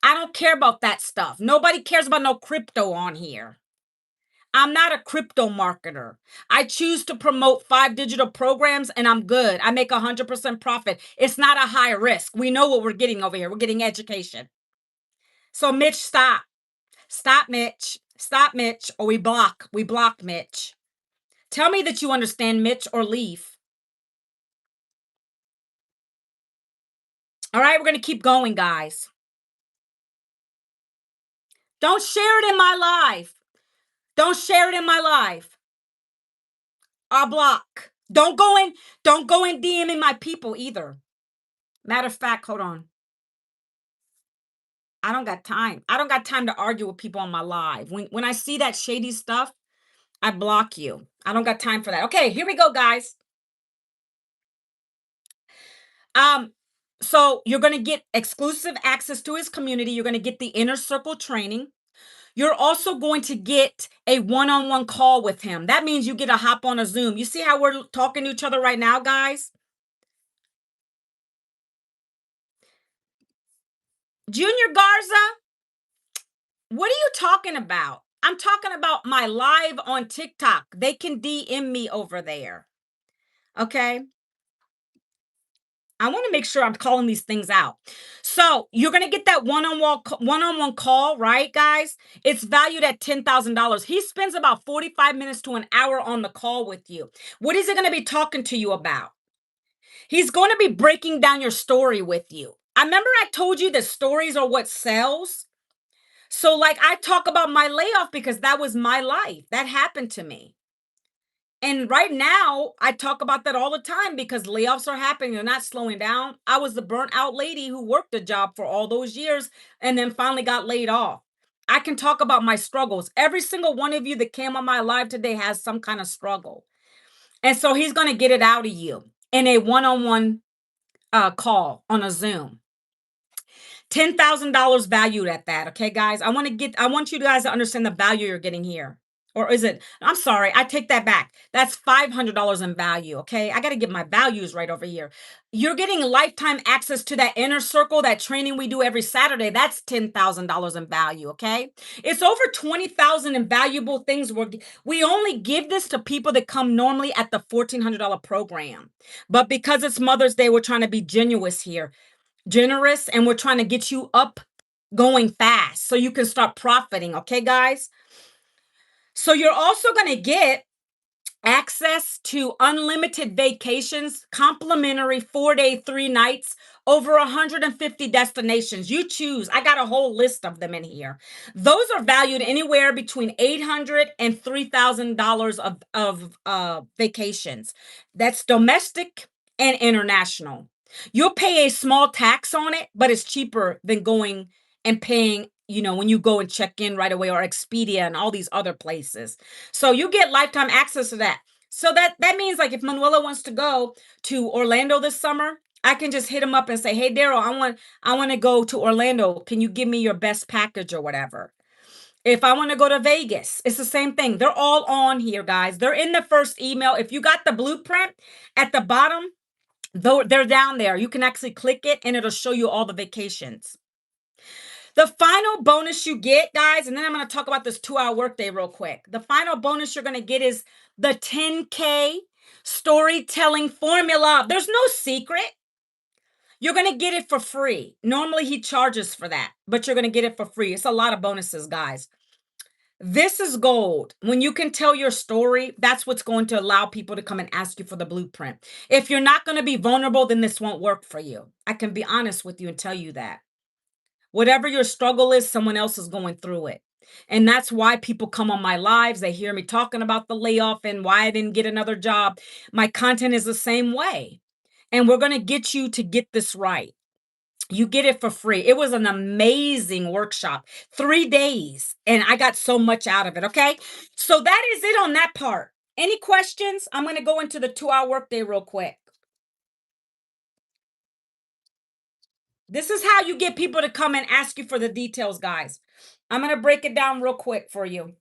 I don't care about that stuff. Nobody cares about no crypto on here. I'm not a crypto marketer. I choose to promote 5 digital programs and I'm good. I make 100% profit. It's not a high risk. We know what we're getting over here. We're getting education. So Mitch, stop. Stop, Mitch. Stop, Mitch, or we block. We block Mitch. Tell me that you understand, Mitch, or leave. All right, we're going to keep going, guys. Don't share it in my live. Don't share it in my live. I'll block. Don't go in DMing my people either. Matter of fact, hold on. I don't got time. I don't got time to argue with people on my live. When I see that shady stuff, I block you. I don't got time for that. Okay, here we go, guys. So you're going to get exclusive access to his community. You're going to get the inner circle training. You're also going to get a one-on-one call with him. That means you get to hop on a Zoom. You see how we're talking to each other right now, guys? Junior Garza, what are you talking about? I'm talking about my live on TikTok. They can DM me over there. Okay? I want to make sure I'm calling these things out. So you're going to get that one-on-one call, right, guys? It's valued at $10,000. He spends about 45 minutes to an hour on the call with you. What is he going to be talking to you about? He's going to be breaking down your story with you. I remember I told you that stories are what sells. So like I talk about my layoff because that was my life. That happened to me. And right now, I talk about that all the time because layoffs are happening. They're not slowing down. I was the burnt out lady who worked a job for all those years and then finally got laid off. I can talk about my struggles. Every single one of you that came on my live today has some kind of struggle. And so he's going to get it out of you in a one-on-one call on a Zoom. $10,000 valued at that. Okay, guys. I want you guys to understand the value you're getting here. Or is it? I'm sorry. I take that back. That's $500 in value. Okay. I got to get my values right over here. You're getting lifetime access to that inner circle, that training we do every Saturday. That's $10,000 in value. Okay. It's over 20,000 in valuable things. We only give this to people that come normally at the $1,400 program. But because it's Mother's Day, we're trying to be generous, and we're trying to get you up going fast so you can start profiting. Okay, guys? So you're also going to get access to unlimited vacations, complimentary 4-day, 3 nights, over 150 destinations. You choose. I got a whole list of them in here. Those are valued anywhere between $800 and $3,000 of vacations. That's domestic and international. You'll pay a small tax on it, but it's cheaper than going and paying, when you go and check in right away, or Expedia and all these other places. So you get lifetime access to that. So that means, like, if Manuela wants to go to Orlando this summer, I can just hit him up and say, "Hey, Daryl, I want to go to Orlando. Can you give me your best package or whatever?" If I want to go to Vegas, it's the same thing. They're all on here, guys. They're in the first email. If you got the blueprint at the bottom, though, they're down there. You can actually click it and it'll show you all the vacations. The final bonus you get, guys, and then I'm going to talk about this 2-hour workday real quick. The final bonus you're going to get is the 10K storytelling formula. There's no secret. You're going to get it for free. Normally he charges for that, but you're going to get it for free. It's a lot of bonuses, guys. This is gold. When you can tell your story, that's what's going to allow people to come and ask you for the blueprint. If you're not going to be vulnerable, then this won't work for you. I can be honest with you and tell you that. Whatever your struggle is, someone else is going through it. And that's why people come on my lives. They hear me talking about the layoff and why I didn't get another job. My content is the same way. And we're going to get you to get this right. You get it for free. It was an amazing workshop, 3 days, and I got so much out of it. Okay. So that is it on that part. Any questions? I'm going to go into the 2 hour workday real quick. This is how you get people to come and ask you for the details, guys. I'm going to break it down real quick for you.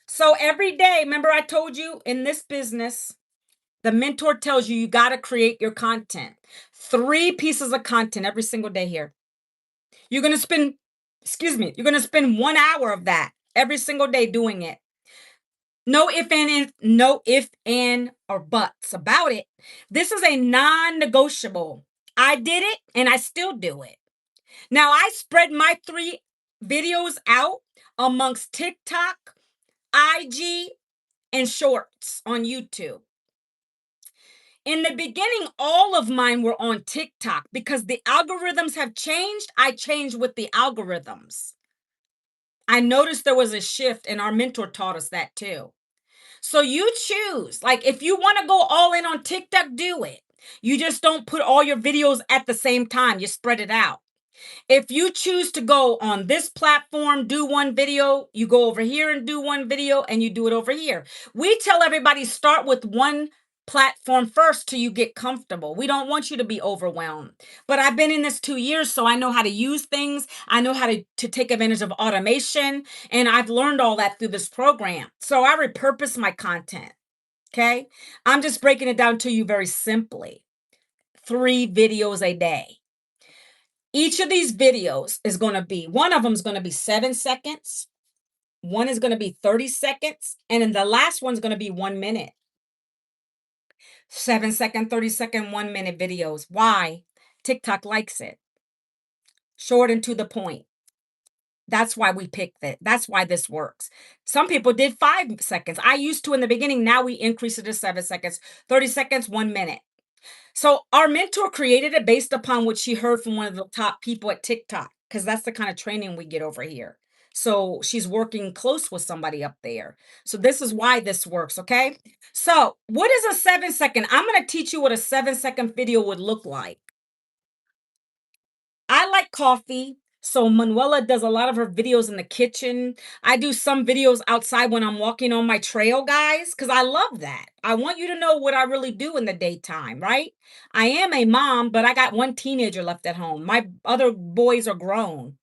So every day, remember I told you in this business, the mentor tells you got to create your content. 3 pieces of content every single day here. You're going to spend, excuse me, you're going to spend 1 hour of that every single day doing it. No if and or buts about it. This is a non-negotiable. I did it and I still do it. Now I spread my 3 videos out amongst TikTok, IG, and shorts on YouTube. In the beginning, all of mine were on TikTok because the algorithms have changed. I changed with the algorithms. I noticed there was a shift, and our mentor taught us that too. So you choose. Like, if you want to go all in on TikTok, do it. You just don't put all your videos at the same time, you spread it out. If you choose to go on this platform, do one video, you go over here and do one video, and you do it over here. We tell everybody start with one platform first till you get comfortable. We don't want you to be overwhelmed. But I've been in this 2 years, so I know how to use things. I know how to take advantage of automation, and I've learned all that through this program. So I repurpose my content. Okay. I'm just breaking it down to you very simply. 3 videos a day. Each of these videos is going to be, one of them is going to be 7 seconds, one is going to be 30 seconds, and then the last one's going to be 1 minute. 7 second, 30 second, 1 minute videos. Why? TikTok likes it. Short and to the point. That's why we picked it. That's why this works. Some people did 5 seconds. I used to in the beginning. Now we increase it to 7 seconds, 30 seconds, 1 minute. So our mentor created it based upon what she heard from one of the top people at TikTok, because that's the kind of training we get over here. So she's working close with somebody up there. So this is why this works. Okay. So what is a 7 second? I'm going to teach you what a 7 second video would look like. I like coffee. So Manuela does a lot of her videos in the kitchen. I do some videos outside when I'm walking on my trail, guys, because I love that. I want you to know what I really do in the daytime, right? I am a mom, but I got one teenager left at home. My other boys are grown.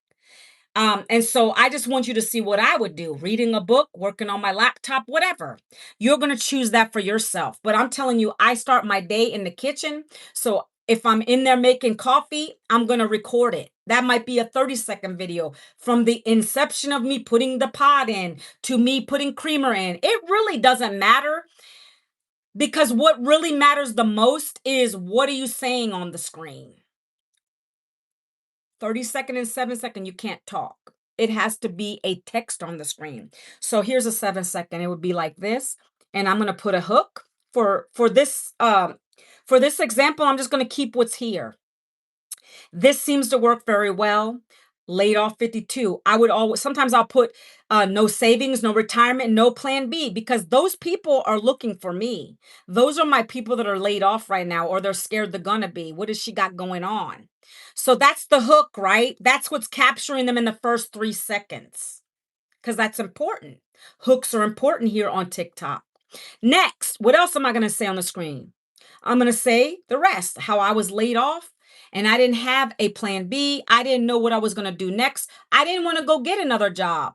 And so I just want you to see what I would do, reading a book, working on my laptop, whatever. You're going to choose that for yourself. But I'm telling you, I start my day in the kitchen. So if I'm in there making coffee, I'm going to record it. That might be a 30-second video from the inception of me putting the pot in to me putting creamer in. It really doesn't matter, because what really matters the most is what are you saying on the screen? 30 second and 7 second, you can't talk. It has to be a text on the screen. So here's a 7 second. It would be like this. And I'm going to put a hook for this example. I'm just going to keep what's here. This seems to work very well. Laid off 52. I would always, sometimes I'll put no savings, no retirement, no plan B, because those people are looking for me. Those are my people that are laid off right now, or they're scared they're gonna be. What has she got going on? So that's the hook, right? That's what's capturing them in the first 3 seconds, because that's important. Hooks are important here on TikTok. Next, what else am I going to say on the screen? I'm going to say the rest, how I was laid off and I didn't have a plan B. I didn't know what I was going to do next. I didn't want to go get another job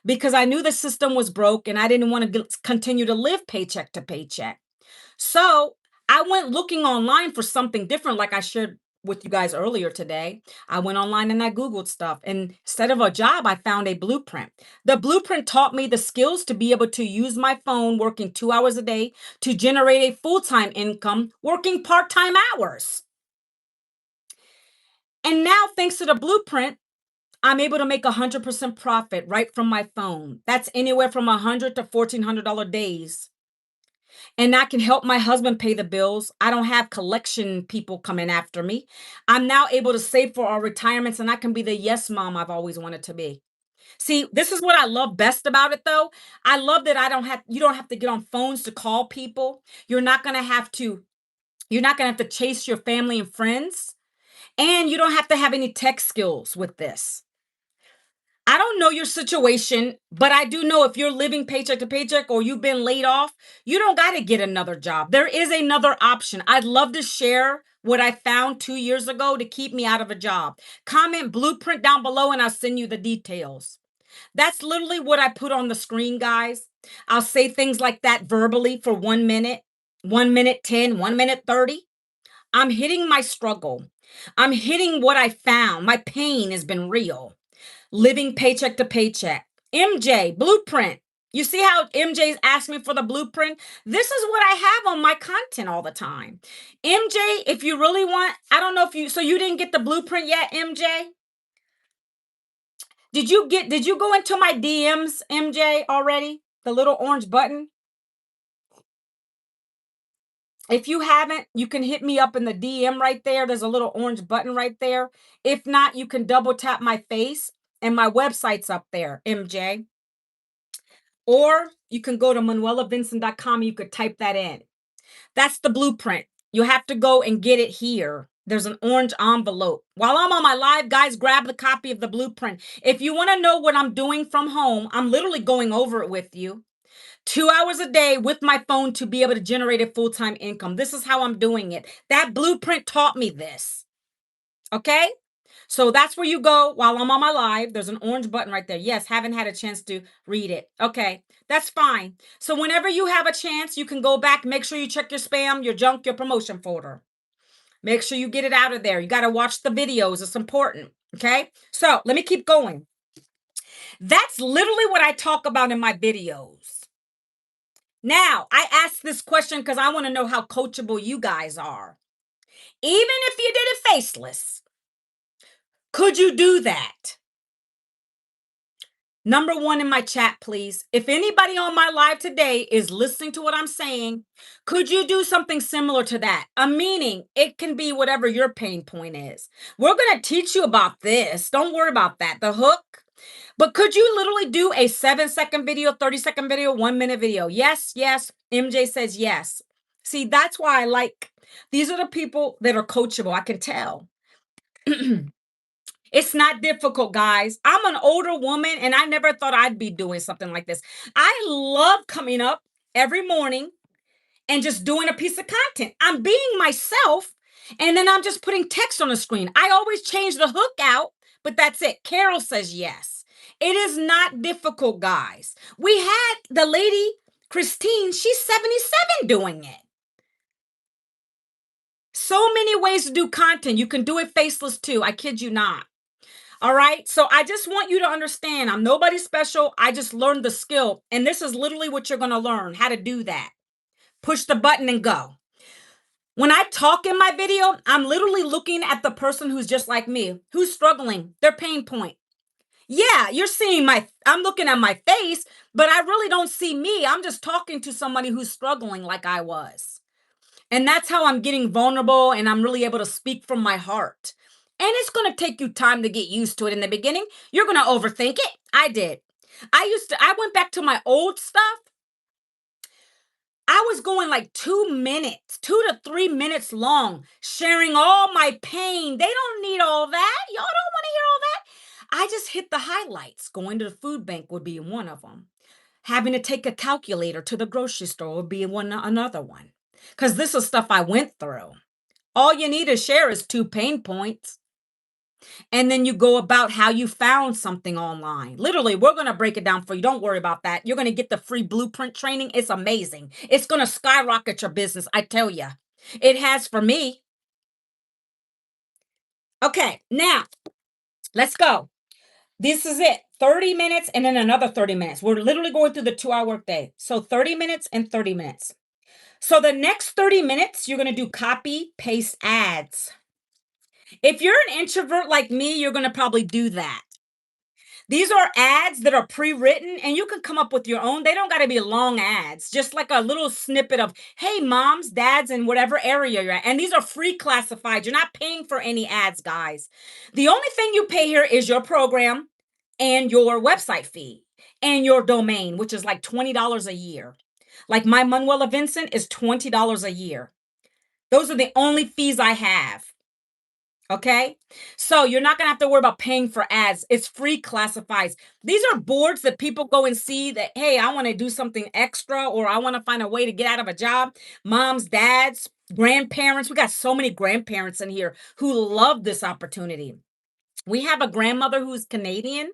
because I knew the system was broke and I didn't want to continue to live paycheck to paycheck. So I went looking online for something different, like I shared with you guys earlier today. I went online and I Googled stuff. And instead of a job, I found a blueprint. The blueprint taught me the skills to be able to use my phone working 2 hours a day to generate a full-time income working part-time hours. And now, thanks to the blueprint, I'm able to make 100% profit right from my phone. That's anywhere from $100 to $1,400 days. And I can help my husband pay the bills. I don't have collection people coming after me. I'm now able to save for our retirements, and I can be the yes mom I've always wanted to be. See, this is what I love best about it though. I love that you don't have to get on phones to call people. You're not going to have to You're not going to have to chase your family and friends, and you don't have to have any tech skills with this. I don't know your situation, but I do know if you're living paycheck to paycheck or you've been laid off, you don't got to get another job. There is another option. I'd love to share what I found 2 years ago to keep me out of a job. Comment blueprint down below and I'll send you the details. That's literally what I put on the screen, guys. I'll say things like that verbally for 1 minute, 1 minute 10, 1 minute 30. I'm hitting my struggle. I'm hitting what I found. My pain has been real. Living paycheck to paycheck. MJ, blueprint. You see how MJ's asked me for the blueprint? This is what I have on my content all the time. MJ, if you really want, I don't know if you, so you didn't get the blueprint yet, MJ? Did you go into my DMs, MJ, already? The little orange button? If you haven't, you can hit me up in the DM right there. There's a little orange button right there. If not, you can double tap my face and my website's up there, MJ. Or you can go to manuelavincent.com. You could type that in. That's the blueprint. You have to go and get it here. There's an orange envelope. While I'm on my live, guys, grab the copy of the blueprint. If you want to know what I'm doing from home, I'm literally going over it with you. 2 hours a day with my phone to be able to generate a full-time income. This is how I'm doing it. That blueprint taught me this. Okay? So that's where you go while I'm on my live. There's an orange button right there. Yes, haven't had a chance to read it. Okay, that's fine. So whenever you have a chance, you can go back. Make sure you check your spam, your junk, your promotion folder. Make sure you get it out of there. You got to watch the videos. It's important. Okay, so let me keep going. That's literally what I talk about in my videos. Now, I asked this question because I want to know how coachable you guys are. Even if you did it faceless, could you do that? Number one in my chat, please. If anybody on my live today is listening to what I'm saying, could you do something similar to that? A meaning, it can be whatever your pain point is. We're going to teach you about this. Don't worry about that. The hook. But could you literally do a 7-second video, 30-second video, 1-minute video? Yes, yes. MJ says yes. See, that's why I like, these are the people that are coachable. I can tell. It's not difficult, guys. I'm an older woman and I never thought I'd be doing something like this. I love coming up every morning and just doing a piece of content. I'm being myself and then I'm just putting text on the screen. I always change the hook out, but that's it. Carol says yes. It is not difficult, guys. We had the lady, Christine, she's 77 doing it. So many ways to do content. You can do it faceless too. I kid you not. All right. So I just want you to understand I'm nobody special. I just learned the skill. And this is literally what you're going to learn how to do that. Push the button and go. When I talk in my video, I'm literally looking at the person who's just like me, who's struggling, their pain point. Yeah, you're seeing I'm looking at my face, but I really don't see me. I'm just talking to somebody who's struggling like I was. And that's how I'm getting vulnerable and I'm really able to speak from my heart. And it's going to take you time to get used to it in the beginning. You're going to overthink it. I did. I went back to my old stuff. I was going like 2 minutes, 2 to 3 minutes long, sharing all my pain. They don't need all that. Y'all don't want to hear all that. I just hit the highlights. Going to the food bank would be one of them. Having to take a calculator to the grocery store would be another one. Because this is stuff I went through. All you need to share is 2 pain points. And then you go about how you found something online. Literally, we're going to break it down for you. Don't worry about that. You're going to get the free blueprint training. It's amazing. It's going to skyrocket your business. I tell you, it has for me. Okay, now let's go. This is it. 30 minutes and then another 30 minutes. We're literally going through the 2-hour workday. So 30 minutes and 30 minutes. So the next 30 minutes, you're going to do copy, paste ads. If you're an introvert like me, you're going to probably do that. These are ads that are pre-written and you can come up with your own. They don't got to be long ads, just like a little snippet of, hey, moms, dads, in whatever area you're at. And these are free classified. You're not paying for any ads, guys. The only thing you pay here is your program and your website fee and your domain, which is like $20 a year. Like my Manuela Vincent is $20 a year. Those are the only fees I have. Okay. So you're not going to have to worry about paying for ads. It's free classifieds. These are boards that people go and see that, hey, I want to do something extra or I want to find a way to get out of a job. Moms, dads, grandparents. We got so many grandparents in here who love this opportunity. We have a grandmother who's Canadian,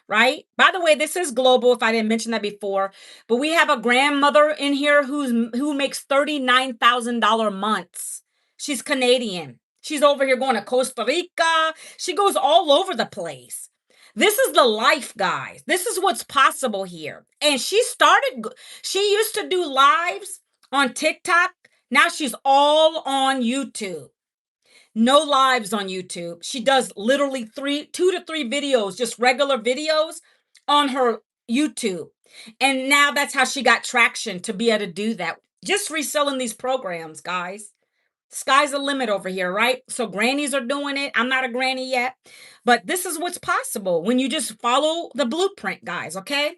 right? By the way, this is global if I didn't mention that before, but we have a grandmother in here who makes $39,000 months. She's Canadian. She's over here going to Costa Rica. She goes all over the place. This is the life, guys. This is what's possible here. And she used to do lives on TikTok. Now she's all on YouTube. No lives on YouTube. She does literally 2 to 3 videos, just regular videos on her YouTube. And now that's how she got traction to be able to do that. Just reselling these programs, guys. Sky's the limit over here, right? So grannies are doing it. I'm not a granny yet, but this is what's possible when you just follow the blueprint, guys, okay?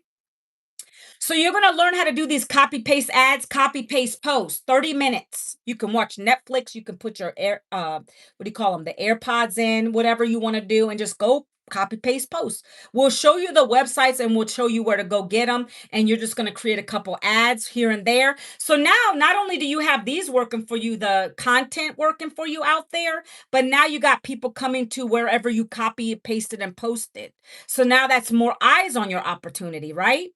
So you're going to learn how to do these copy paste ads, copy paste posts, 30 minutes. You can watch Netflix, you can put your what do you call them? The AirPods in, whatever you want to do and just go copy paste posts. We'll show you the websites and we'll show you where to go get them and you're just going to create a couple ads here and there. So now not only do you have these working for you, the content working for you out there, but now you got people coming to wherever you copy, pasted and posted. So now that's more eyes on your opportunity, right?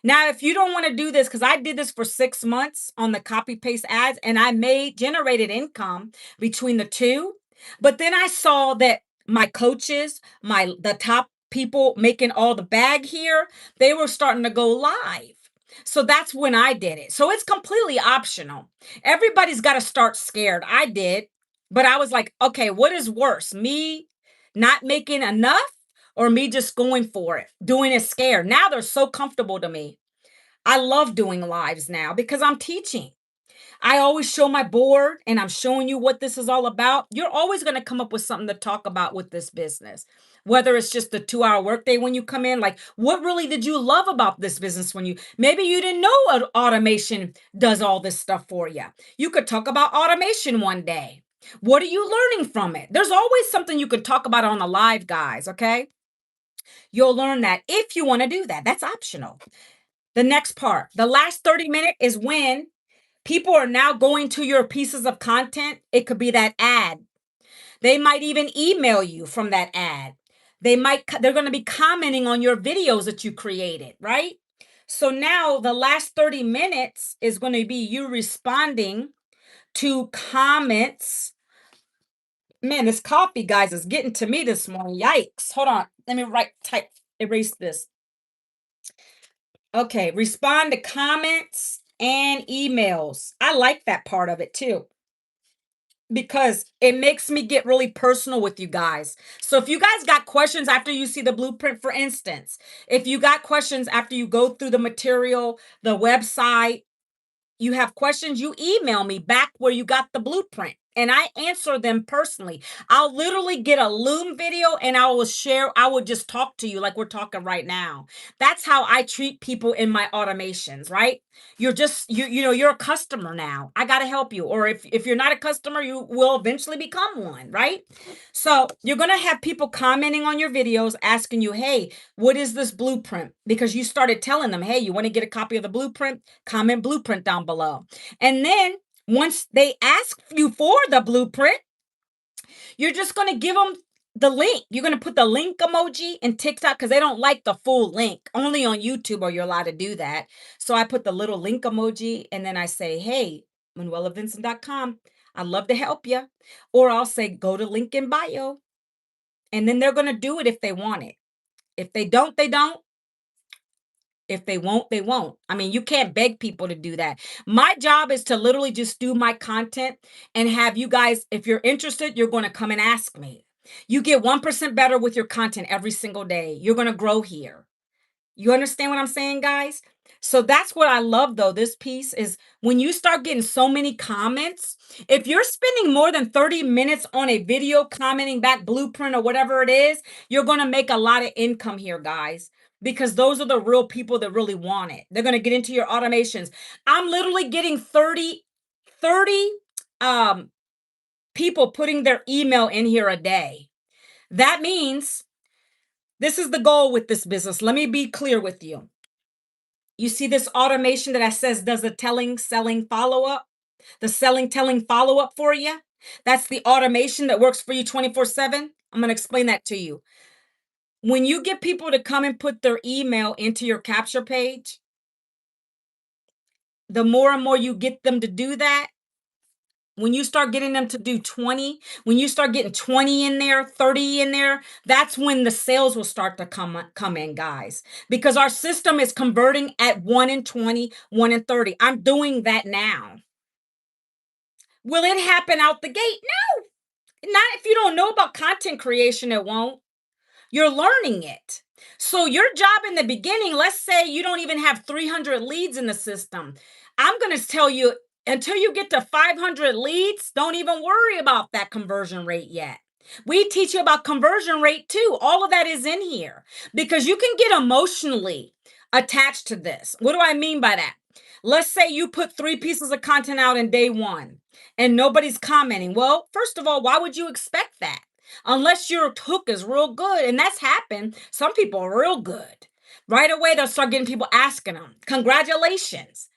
Now, if you don't want to do this, because I did this for 6 months on the copy paste ads and I generated income between the two. But then I saw that my coaches, the top people making all the bag here, they were starting to go live. So that's when I did it. So it's completely optional. Everybody's got to start scared. I did, but I was like, okay, what is worse? Me not making enough or me just going for it, doing it scared. Now they're so comfortable to me. I love doing lives now because I'm teaching. I always show my board and I'm showing you what this is all about. You're always going to come up with something to talk about with this business. Whether it's just the 2-hour workday when you come in, like what really did you love about this business when maybe you didn't know automation does all this stuff for you. You could talk about automation one day. What are you learning from it? There's always something you could talk about on the live, guys, okay? You'll learn that if you want to do that. That's optional. The next part, the last 30 minutes is when people are now going to your pieces of content. It could be that ad. They might even email you from that ad. They're going to be commenting on your videos that you created, right? So now the last 30 minutes is going to be you responding to comments. Man, this coffee, guys, is getting to me this morning. Yikes. Hold on. Let me erase this. Okay, respond to comments and emails. I like that part of it too because it makes me get really personal with you guys. So if you guys got questions after you see the blueprint, for instance, if you got questions after you go through the material, the website, you have questions, you email me back where you got the blueprint and I answer them personally. I'll literally get a Loom video and I will just talk to you like we're talking right now. That's how I treat people in my automations, right? You're just, you're a customer now. I got to help you. Or if you're not a customer, you will eventually become one, right? So you're going to have people commenting on your videos asking you, hey, what is this blueprint? Because you started telling them, hey, you want to get a copy of the blueprint? Comment blueprint down below. And then once they ask you for the blueprint, you're just going to give them the link. You're going to put the link emoji in TikTok because they don't like the full link. Only on YouTube are you allowed to do that. So I put the little link emoji and then I say, hey, ManuelaVincent.com. I'd love to help you. Or I'll say, go to link in bio. And then they're going to do it if they want it. If they don't, they don't. If they won't, they won't. I mean, you can't beg people to do that. My job is to literally just do my content and have you guys, if you're interested, you're going to come and ask me. You get 1% better with your content every single day. You're going to grow here. You understand what I'm saying, guys? So that's what I love, though. This piece is when you start getting so many comments, if you're spending more than 30 minutes on a video commenting back blueprint or whatever it is, you're going to make a lot of income here, guys, because those are the real people that really want it. They're going to get into your automations. I'm literally getting 30 um, people putting their email in here a day. That means this is the goal with this business. Let me be clear with you. You see this automation that I says does the telling, selling, follow up, the selling, telling, follow up for you. That's the automation that works for you 24/7. I'm going to explain that to you. When you get people to come and put their email into your capture page, the more and more you get them to do that, when you start getting them to do 20, when you start getting 20 in there, 30 in there, that's when the sales will start to come in, guys. Because our system is converting at 1 in 20, 1 in 30. I'm doing that now. Will it happen out the gate? No. Not if you don't know about content creation, it won't. You're learning it. So your job in the beginning, let's say you don't even have 300 leads in the system. I'm going to tell you, until you get to 500 leads, don't even worry about that conversion rate yet. We teach you about conversion rate too. All of that is in here because you can get emotionally attached to this. What do I mean by that? Let's say you put 3 pieces of content out in day one and nobody's commenting. Well, first of all, why would you expect that? Unless your hook is real good. And that's happened. Some people are real good. Right away, they'll start getting people asking them, congratulations.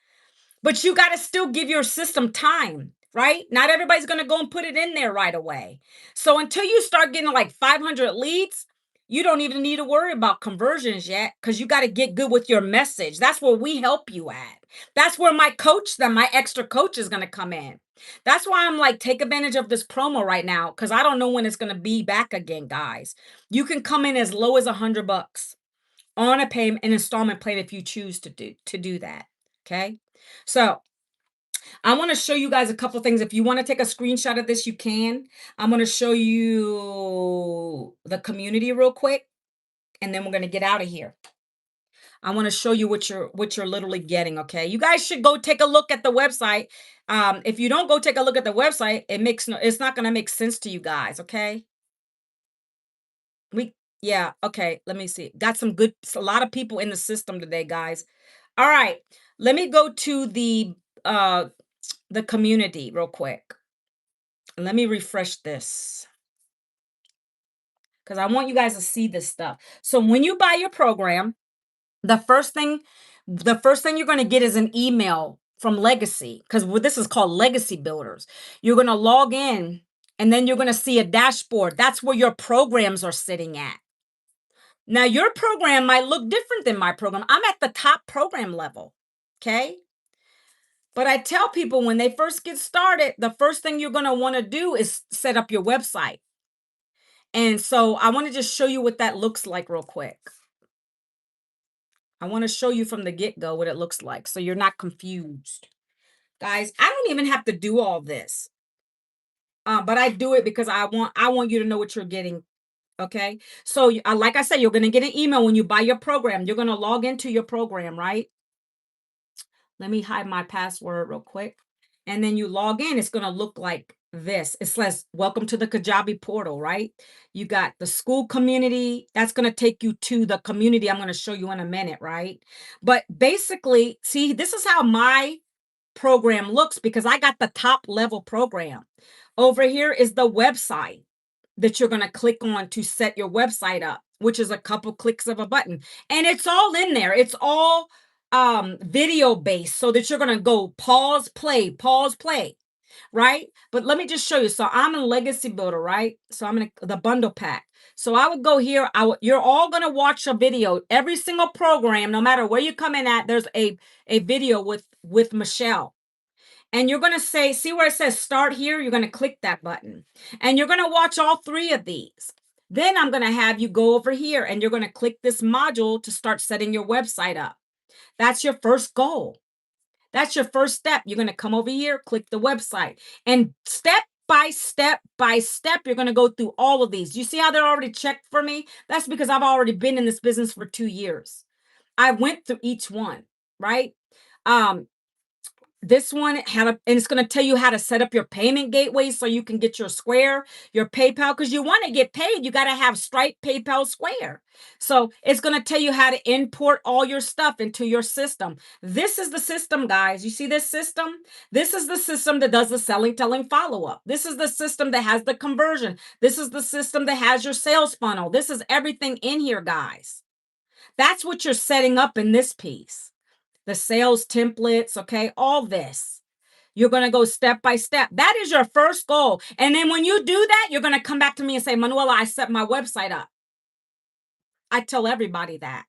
But you got to still give your system time, right? Not everybody's going to go and put it in there right away. So until you start getting like 500 leads, you don't even need to worry about conversions yet because you got to get good with your message. That's where we help you at. That's where my extra coach is going to come in. That's why I'm like, take advantage of this promo right now because I don't know when it's going to be back again, guys. You can come in as low as $100 on an installment plan if you choose to do that. Okay. So I want to show you guys a couple things. If you want to take a screenshot of this, you can. I'm going to show you the community real quick, and then we're going to get out of here. I want to show you what you're literally getting. Okay, you guys should go take a look at the website. If you don't go take a look at the website, it's not going to make sense to you guys. Okay, yeah. Okay, let me see. Got a lot of people in the system today, guys. All right, let me go to uh the community real quick. Let me refresh this because I want you guys to see this stuff. So when you buy your program, the first thing you're going to get is an email from Legacy because this is called Legacy Builders. You're going to log in and then you're going to see a dashboard. That's where your programs are sitting at. Now, your program might look different than my program. I'm at the top program level. Okay. But I tell people when they first get started, the first thing you're going to want to do is set up your website. And so I want to just show you what that looks like real quick. I want to show you from the get-go what it looks like so you're not confused. Guys, I don't even have to do all this. But I do it because I want you to know what you're getting. Okay. So like I said, you're going to get an email when you buy your program. You're going to log into your program, right? Let me hide my password real quick. And then you log in, it's going to look like this. It says, welcome to the Kajabi portal, right? You got the school community. That's going to take you to the community I'm going to show you in a minute, right? But basically, see, this is how my program looks because I got the top level program. Over here is the website that you're going to click on to set your website up, which is a couple clicks of a button. And it's all in there. It's all video based so that you're going to go pause, play, right? But let me just show you. So I'm a legacy builder, right? So I'm in the bundle pack. So I would go here. You're all going to watch a video. Every single program, no matter where you come in at, there's a video with Michelle. And you're going to see where it says start here? You're going to click that button. And you're going to watch all 3 of these. Then I'm going to have you go over here and you're going to click this module to start setting your website up. That's your first goal. That's your first step. You're going to come over here, click the website. And step by step, you're going to go through all of these. You see how they're already checked for me? That's because I've already been in this business for 2 years. I went through each one, right? This one had a and it's gonna tell you how to set up your payment gateway so you can get your Square, your PayPal, because you wanna get paid, you gotta have Stripe, PayPal, Square. So, it's gonna tell you how to import all your stuff into your system. This is the system, guys. You see this system? This is the system that does the selling, telling, follow-up. This is the system that has the conversion. This is the system that has your sales funnel. This is everything in here, guys. That's what you're setting up in this piece. The sales templates, okay, all this. You're going to go step by step. That is your first goal. And then when you do that, you're going to come back to me and say, Manuela, I set my website up. I tell everybody that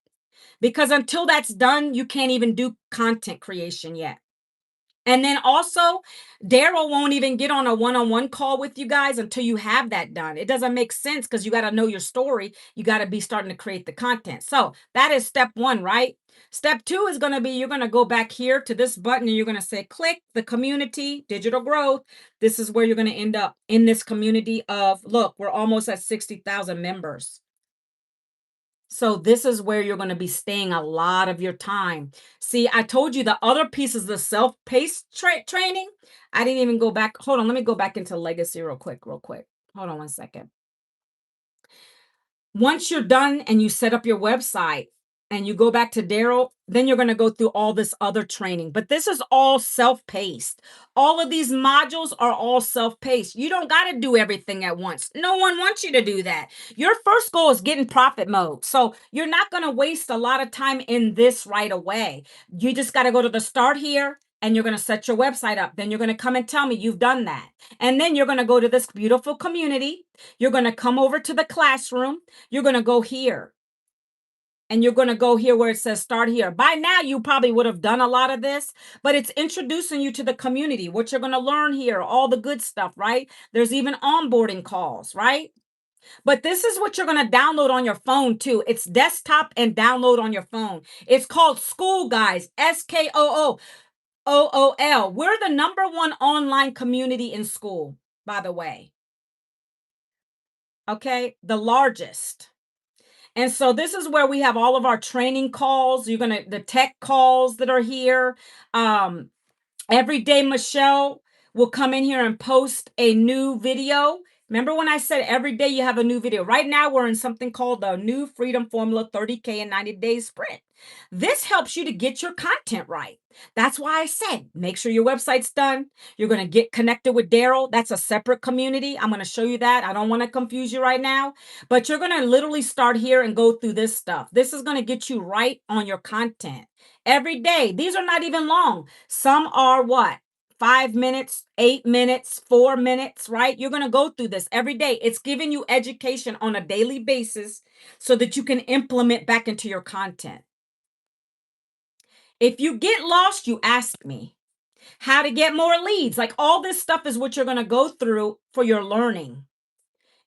because until that's done, you can't even do content creation yet. And then also, Daryl won't even get on a one-on-one call with you guys until you have that done. It doesn't make sense because you got to know your story. You got to be starting to create the content. So that is step one, right? Step two is going to be you're going to go back here to this button and you're going to say, click the community, digital growth. This is where you're going to end up in this community of, look, we're almost at 60,000 members. So this is where you're going to be staying a lot of your time. See, I told you the other piece is the self-paced training. I didn't even go back. Hold on. Let me go back into legacy real quick. Hold on one second. Once you're done and you set up your website and you go back to Daryl, then you're going to go through all this other training. But this is all self-paced. All of these modules are all self-paced. You don't got to do everything at once. No one wants you to do that. Your first goal is get in profit mode. So you're not going to waste a lot of time in this right away. You just got to go to the start here and you're going to set your website up. Then you're going to come and tell me you've done that. And then you're going to go to this beautiful community. You're going to come over to the classroom. You're going to go here. And you're going to go here where it says start here. By now, you probably would have done a lot of this, but it's introducing you to the community, what you're going to learn here, all the good stuff, right? There's even onboarding calls, right? But this is what you're going to download on your phone too. It's desktop and download on your phone. It's called School, guys. SKOOOOL. We're the #1 online community in school, by the way. Okay, the largest. And so this is where we have all of our training calls. The tech calls that are here. Every day, Michelle will come in here and post a new video. Remember when I said every day you have a new video? Right now, we're in something called the New Freedom Formula 30K in 90 Days Sprint. This helps you to get your content right. That's why I said make sure your website's done. You're going to get connected with Daryl. That's a separate community. I'm going to show you that. I don't want to confuse you right now, but you're going to literally start here and go through this stuff. This is going to get you right on your content every day. These are not even long. Some are what? 5 minutes, 8 minutes, 4 minutes, right? You're going to go through this every day. It's giving you education on a daily basis so that you can implement back into your content. If you get lost, you ask me. How to get more leads. Like all this stuff is what you're going to go through for your learning.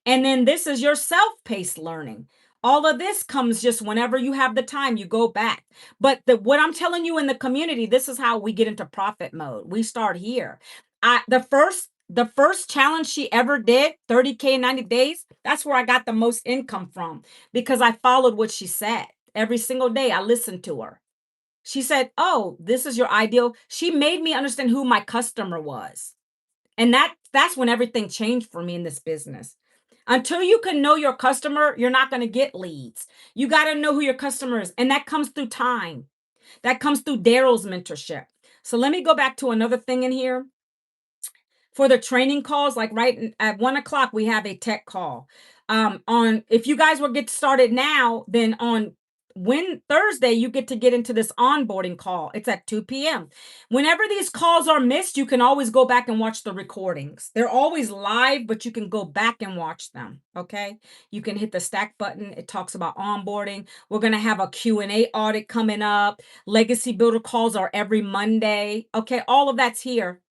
And then this is your self-paced learning. All of this comes just whenever you have the time, you go back. But what I'm telling you in the community, this is how we get into profit mode. We start here. The first challenge she ever did, 30K in 90 days, that's where I got the most income from because I followed what she said. Every single day I listened to her. She said, "Oh, this is your ideal." She made me understand who my customer was. And that's when everything changed for me in this business. Until you can know your customer, you're not going to get leads. You got to know who your customer is. And that comes through time. That comes through Daryl's mentorship. So let me go back to another thing in here. For the training calls, like right at 1 o'clock, we have a tech call. On if you guys will get started now, then on Thursday, you get to get into this onboarding call. It's at 2 p.m. Whenever these calls are missed, you can always go back and watch the recordings. They're always live, but you can go back and watch them. Okay. You can hit the stack button. It talks about onboarding. We're going to have a Q&A audit coming up. Legacy builder calls are every Monday. Okay. All of that's here.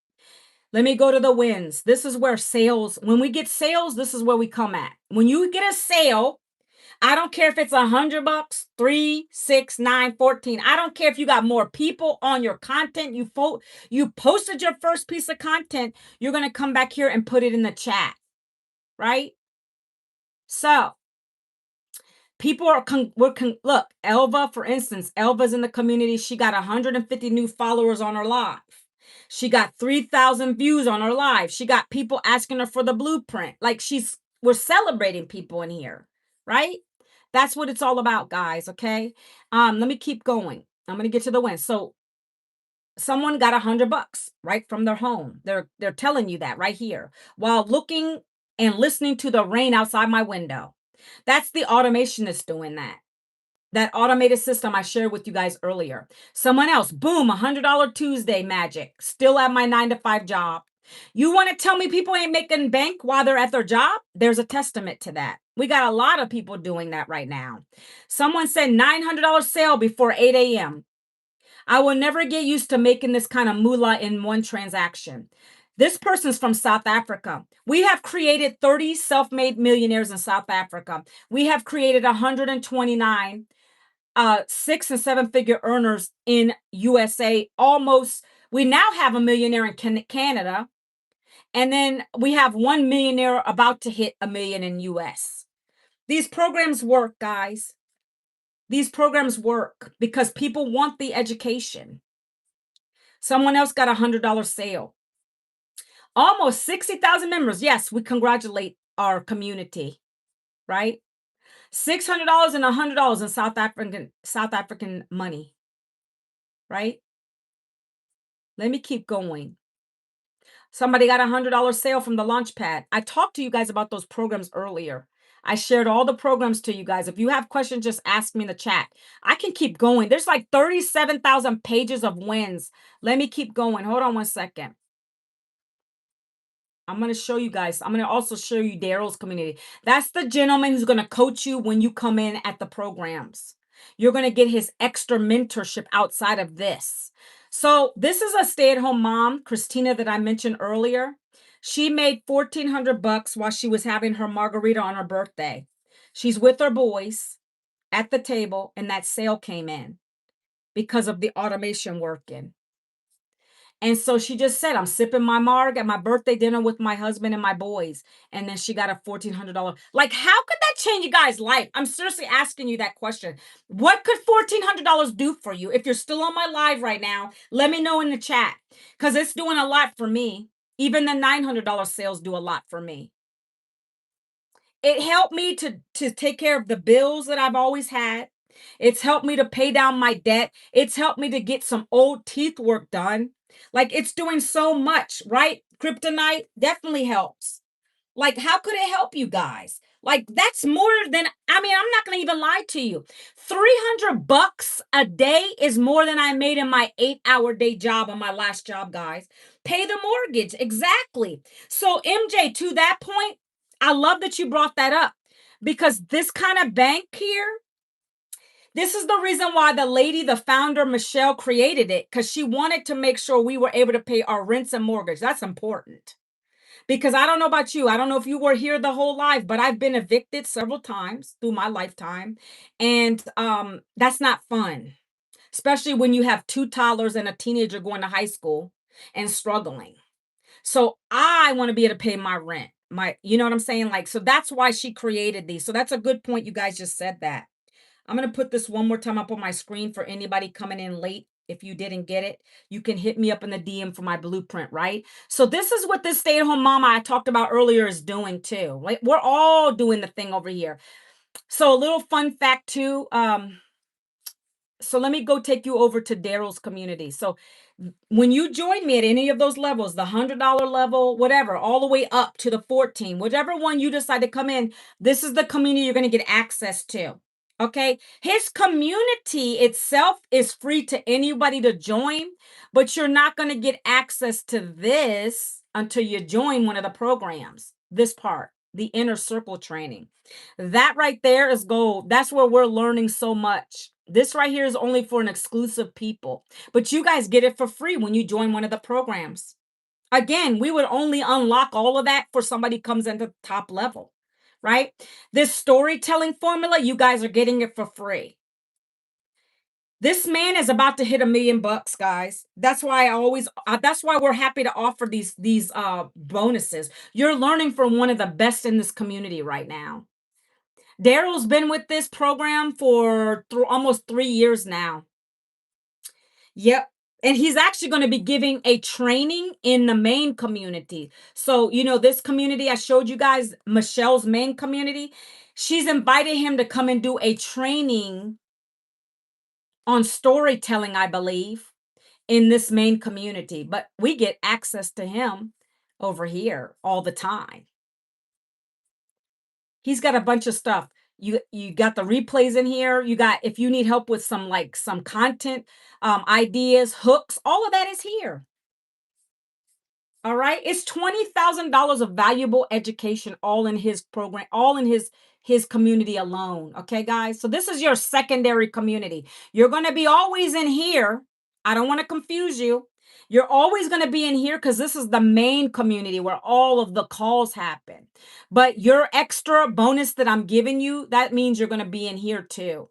Let me go to the wins. This is where sales, when we get sales, this is where we come at. When you get a sale, I don't care if it's $100, 3, 6, 9, 14. I don't care if you got more people on your content. You posted your first piece of content. You're going to come back here and put it in the chat, right? So people are, look, Elva, for instance, Elva's in the community. She got 150 new followers on her live. She got 3,000 views on her live. She got people asking her for the blueprint. Like we're celebrating people in here, right? That's what it's all about, guys. Okay. Let me keep going. I'm gonna get to the win. So someone got $100 right from their home. They're telling you that right here while looking and listening to the rain outside my window. That's the automation that's doing that. That automated system I shared with you guys earlier. Someone else, boom, $100 Tuesday magic, still at my 9 to 5 job. You want to tell me people ain't making bank while they're at their job? There's a testament to that. We got a lot of people doing that right now. Someone said $900 sale before 8 a.m. I will never get used to making this kind of moolah in one transaction. This person's from South Africa. We have created 30 self-made millionaires in South Africa. We have created 129 6 and 7 figure earners in USA. Almost, we now have a millionaire in Canada, and then we have 1 millionaire about to hit a million in US. These programs work, guys. These programs work because people want the education. Someone else got $100 sale. Almost 60,000 members. Yes, we congratulate our community, right? $600 and $100 in South African money, right? Let me keep going. Somebody got $100 sale from the Launchpad. I talked to you guys about those programs earlier. I shared all the programs to you guys. If you have questions, just ask me in the chat. I can keep going. There's like 37,000 pages of wins. Let me keep going. Hold on one second. I'm going to show you guys. I'm going to also show you Daryl's community. That's the gentleman who's going to coach you when you come in at the programs. You're going to get his extra mentorship outside of this. So this is a stay-at-home mom, Christina, that I mentioned earlier. She made $1,400 while she was having her margarita on her birthday. She's with her boys at the table, and that sale came in because of the automation working. And so she just said, I'm sipping my marg at my birthday dinner with my husband and my boys. And then she got a $1,400. Like, how could that change you guys' life? I'm seriously asking you that question. What could $1,400 do for you? If you're still on my live right now, let me know in the chat because it's doing a lot for me. Even the $900 sales do a lot for me. It helped me to take care of the bills that I've always had. It's helped me to pay down my debt. It's helped me to get some old teeth work done. Like it's doing so much, right? Kryptonite definitely helps. Like, how could it help you guys? Like, that's more than, I mean, I'm not going to even lie to you. $300 a day is more than I made in my 8-hour day job on my last job, guys. Pay the mortgage. Exactly. So, MJ, to that point, I love that you brought that up because this kind of bank here, this is the reason why the lady, the founder, Michelle, created it because she wanted to make sure we were able to pay our rents and mortgage. That's important. Because I don't know about you. I don't know if you were here the whole life, but I've been evicted several times through my lifetime. And that's not fun, especially when you have 2 toddlers and a teenager going to high school and struggling. So I want to be able to pay my rent. You know what I'm saying? Like, so that's why she created these. So that's a good point. You guys just said that. I'm going to put this one more time up on my screen for anybody coming in late. If you didn't get it, you can hit me up in the DM for my blueprint, right? So this is what this stay-at-home mama I talked about earlier is doing too. Like we're all doing the thing over here. So a little fun fact too. So let me go take you over to Daryl's community. So when you join me at any of those levels, the $100 level, whatever, all the way up to the 14, whichever one you decide to come in, this is the community you're going to get access to. Okay. His community itself is free to anybody to join, but you're not going to get access to this until you join one of the programs. This part, the inner circle training. That right there is gold. That's where we're learning so much. This right here is only for an exclusive people, but you guys get it for free when you join one of the programs. Again, we would only unlock all of that for somebody comes into the top level, right? This storytelling formula, you guys are getting it for free. This man is about to hit $1 million, guys. That's why that's why we're happy to offer these bonuses. You're learning from one of the best in this community right now. Daryl's been with this program for almost 3 years now. Yep. And he's actually going to be giving a training in the main community. So, this community I showed you guys, Michelle's main community, she's invited him to come and do a training on storytelling, I believe, in this main community. But we get access to him over here all the time. He's got a bunch of stuff. You got the replays in here. You got, if you need help with some content, ideas, hooks, all of that is here. All right. It's $20,000 of valuable education all in his program, all in his community alone. Okay, guys. So this is your secondary community. You're going to be always in here. I don't want to confuse you. You're always going to be in here because this is the main community where all of the calls happen. But your extra bonus that I'm giving you, that means you're going to be in here too.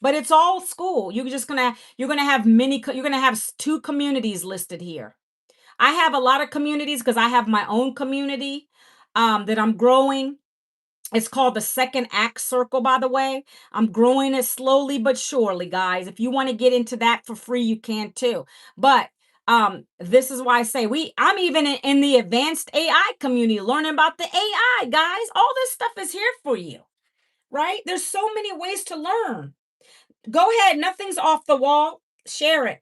But it's all school. You're going to have you're going to have two communities listed here. I have a lot of communities because I have my own community that I'm growing. It's called the Second Act Circle, by the way. I'm growing it slowly but surely, guys. If you want to get into that for free, you can too. But this is why I say I'm even in the advanced AI community, learning about the AI, guys. All this stuff is here for you, right? There's so many ways to learn. Go ahead. Nothing's off the wall. Share it.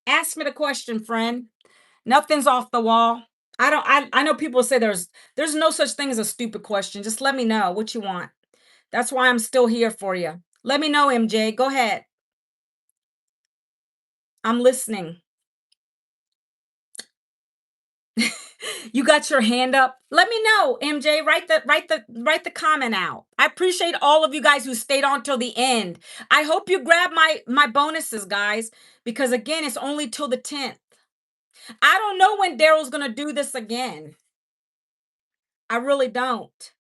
Ask me the question, friend. Nothing's off the wall. I know people say there's no such thing as a stupid question. Just let me know what you want. That's why I'm still here for you. Let me know, MJ. Go ahead. I'm listening. You got your hand up. Let me know, MJ. Write the comment out. I appreciate all of you guys who stayed on till the end. I hope you grab my bonuses, guys, because again, it's only till the 10th. I don't know when Daryl's gonna do this again. I really don't.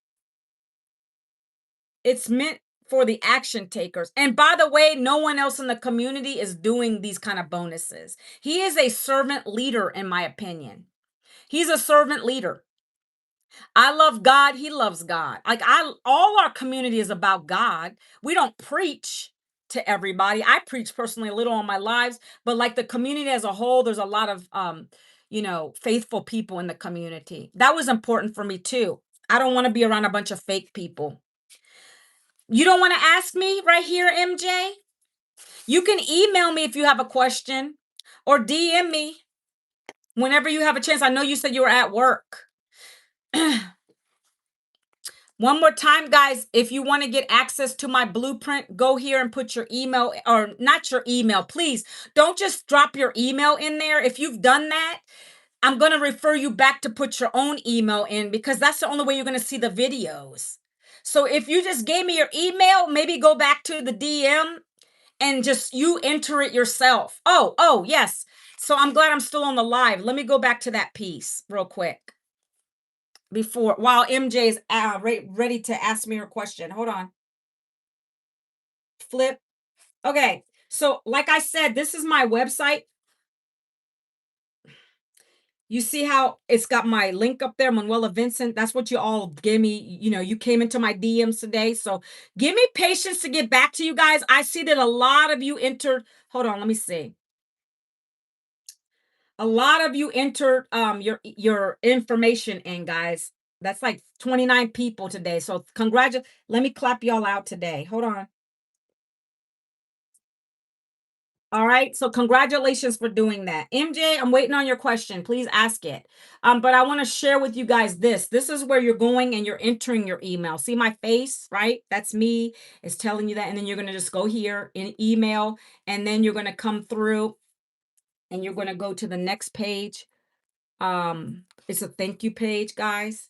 It's meant for the action takers. And by the way, no one else in the community is doing these kind of bonuses. He is a servant leader, in my opinion. He's a servant leader. I love God. He loves God. All our community is about God. We don't preach to everybody. I preach personally a little on my lives, but like the community as a whole, there's a lot of, faithful people in the community. That was important for me too. I don't want to be around a bunch of fake people. You don't want to ask me right here, MJ? You can email me if you have a question or DM me whenever you have a chance. I know you said you were at work. One more time, guys, if you want to get access to my blueprint, go here and put your email, or not your email. Please don't just drop your email in there. If you've done that, I'm going to refer you back to put your own email in, because that's the only way you're going to see the videos. So if you just gave me your email, maybe go back to the DM and just you enter it yourself. Oh, yes. So I'm glad I'm still on the live. Let me go back to that piece real quick while MJ is ready to ask me her question. Hold on. Flip. Okay. So like I said, this is my website. You see how it's got my link up there, Manuela Vincent. That's what you all gave me. You came into my DMs today. So give me patience to get back to you guys. I see that a lot of you entered. Hold on, let me see. A lot of you entered your information in, guys. That's like 29 people today. So congratulations. Let me clap y'all out today. Hold on. All right. So congratulations for doing that. MJ, I'm waiting on your question. Please ask it. But I want to share with you guys this. This is where you're going and you're entering your email. See my face, right? That's me. It's telling you that. And then you're going to just go here in email. And then you're going to come through and you're going to go to the next page. It's a thank you page, guys.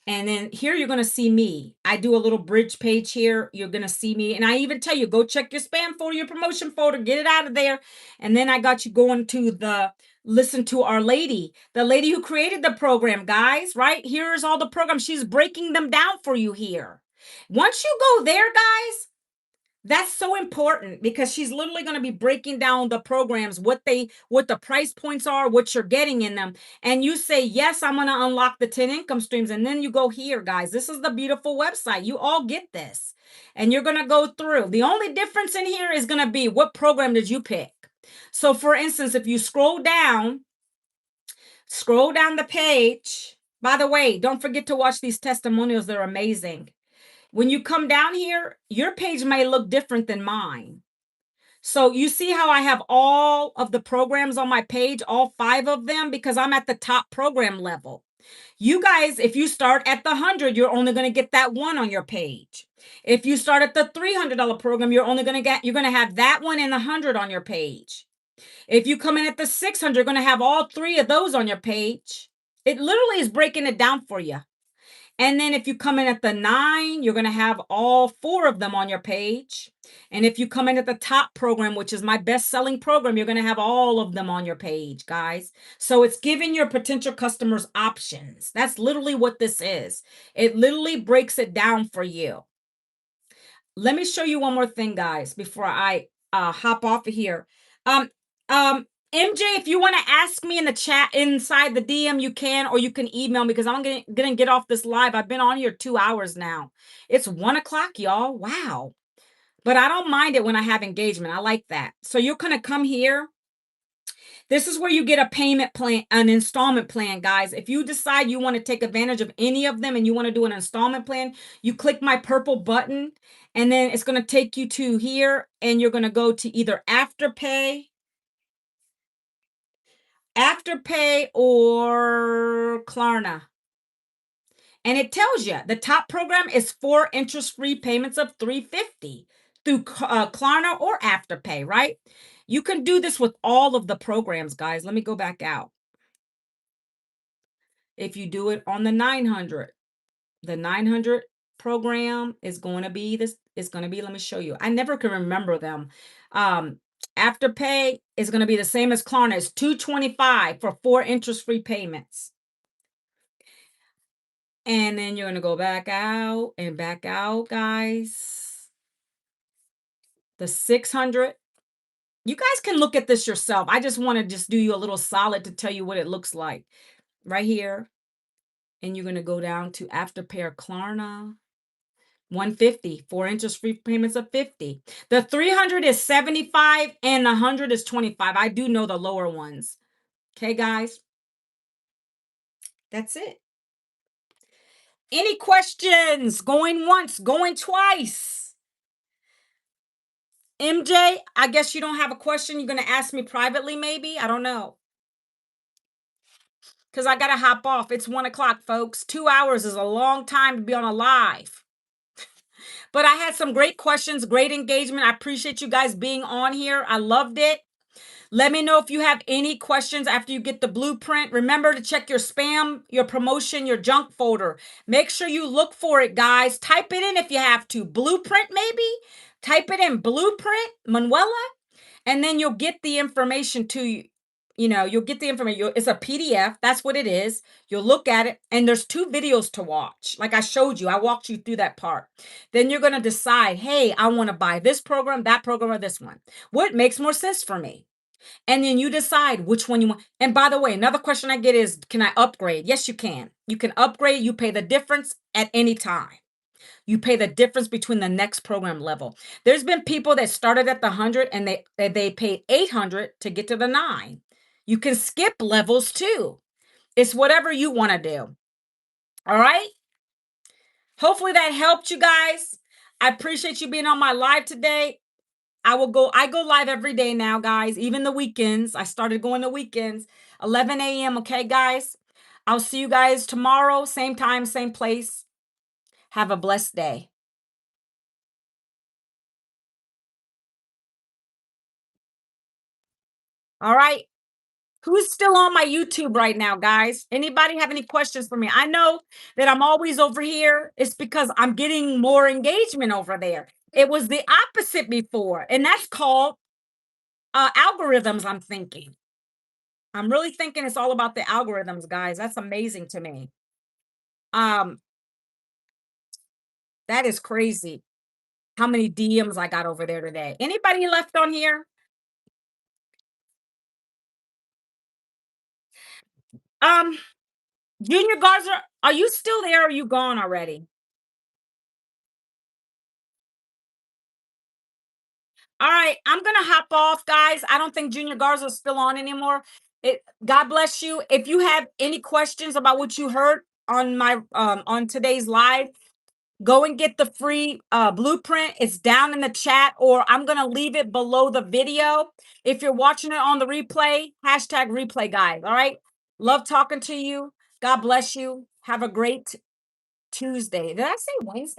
And then here you're going to see me. I do a little bridge page here. You're going to see me. And I even tell you, go check your spam folder, your promotion folder, get it out of there. And then I got you going to listen to our lady, the lady who created the program, guys, right? Here's all the programs. She's breaking them down for you here. Once you go there, guys, that's so important, because she's literally going to be breaking down the programs, what the price points are, what you're getting in them. And you say, yes, I'm going to unlock the 10 income streams. And then you go here, guys. This is the beautiful website. You all get this. And you're going to go through. The only difference in here is going to be, what program did you pick? So for instance, if you scroll down the page. By the way, don't forget to watch these testimonials. They're amazing. When you come down here, your page may look different than mine. So you see how I have all of the programs on my page, all 5 of them, because I'm at the top program level. You guys, if you start at the 100, you're only going to get that one on your page. If you start at the $300 program, you're going to have that one and the 100 on your page. If you come in at the 600, you're going to have all 3 of those on your page. It literally is breaking it down for you. And then if you come in at the 9, you're going to have all 4 of them on your page. And if you come in at the top program, which is my best selling program, you're going to have all of them on your page, guys. So it's giving your potential customers options. That's literally what this is. It literally breaks it down for you. Let me show you one more thing, guys, before I hop off of here. Um, MJ, if you want to ask me in the chat inside the DM, you can, or you can email me because I'm gonna get off this live. I've been on here 2 hours now. It's 1 o'clock, y'all. Wow. But I don't mind it when I have engagement. I like that. So you're gonna come here. This is where you get a payment plan, an installment plan, guys. If you decide you want to take advantage of any of them and you want to do an installment plan, you click my purple button and then it's going to take you to here and you're going to go to either Afterpay or Klarna. And it tells you the top program is 4 interest-free payments of $350 through Klarna or Afterpay, right? You can do this with all of the programs, guys. Let me go back out. If you do it on the 900 program is going to be this. It's going to be, let me show you. I never can remember them. Afterpay is going to be the same as Klarna. It's $225 for 4 interest-free payments. And then you're going to go back out and back out, guys. The 600. You guys can look at this yourself. I just want to just do you a little solid to tell you what it looks like. Right here. And you're going to go down to Afterpay or Klarna. 150 for interest-free payments of 50. The 300 is 75 and the 100 is 25. I do know the lower ones. Okay, guys. That's it. Any questions? Going once, going twice. MJ, I guess you don't have a question. You're going to ask me privately, maybe? I don't know. Because I got to hop off. It's 1 o'clock, folks. 2 hours is a long time to be on a live. But I had some great questions, great engagement. I appreciate you guys being on here. I loved it. Let me know if you have any questions after you get the blueprint. Remember to check your spam, your promotion, your junk folder. Make sure you look for it, guys. Type it in if you have to. Blueprint, maybe? Type it in blueprint, Manuela, and then you'll get the information to you. You'll get the information. It's a PDF. That's what it is. You'll look at it, and there's 2 videos to watch. Like I showed you, I walked you through that part. Then you're going to decide, hey, I want to buy this program, that program, or this one. What makes more sense for me? And then you decide which one you want. And by the way, another question I get is, can I upgrade? Yes, you can. You can upgrade. You pay the difference at any time. You pay the difference between the next program level. There's been people that started at the 100 and they paid 800 to get to the 9. You can skip levels too. It's whatever you want to do. All right? Hopefully that helped you guys. I appreciate you being on my live today. I go live every day now, guys, even the weekends. I started going the weekends, 11 a.m. Okay, guys? I'll see you guys tomorrow, same time, same place. Have a blessed day. All right. Who's still on my YouTube right now, guys? Anybody have any questions for me? I know that I'm always over here. It's because I'm getting more engagement over there. It was the opposite before, and that's called algorithms, I'm thinking. I'm really thinking it's all about the algorithms, guys. That's amazing to me. Um, that is crazy how many DMs I got over there today. Anybody left on here? Um, Junior Garza, are you still there or are you gone already? All right, I'm gonna hop off, guys. I don't think Junior Garza's still on anymore. God bless you. If you have any questions about what you heard on my on today's live, go and get the free blueprint. It's down in the chat, or I'm gonna leave it below the video. If you're watching it on the replay, hashtag replay, guys. All right. Love talking to you. God bless you. Have a great Tuesday. Did I say Wednesday?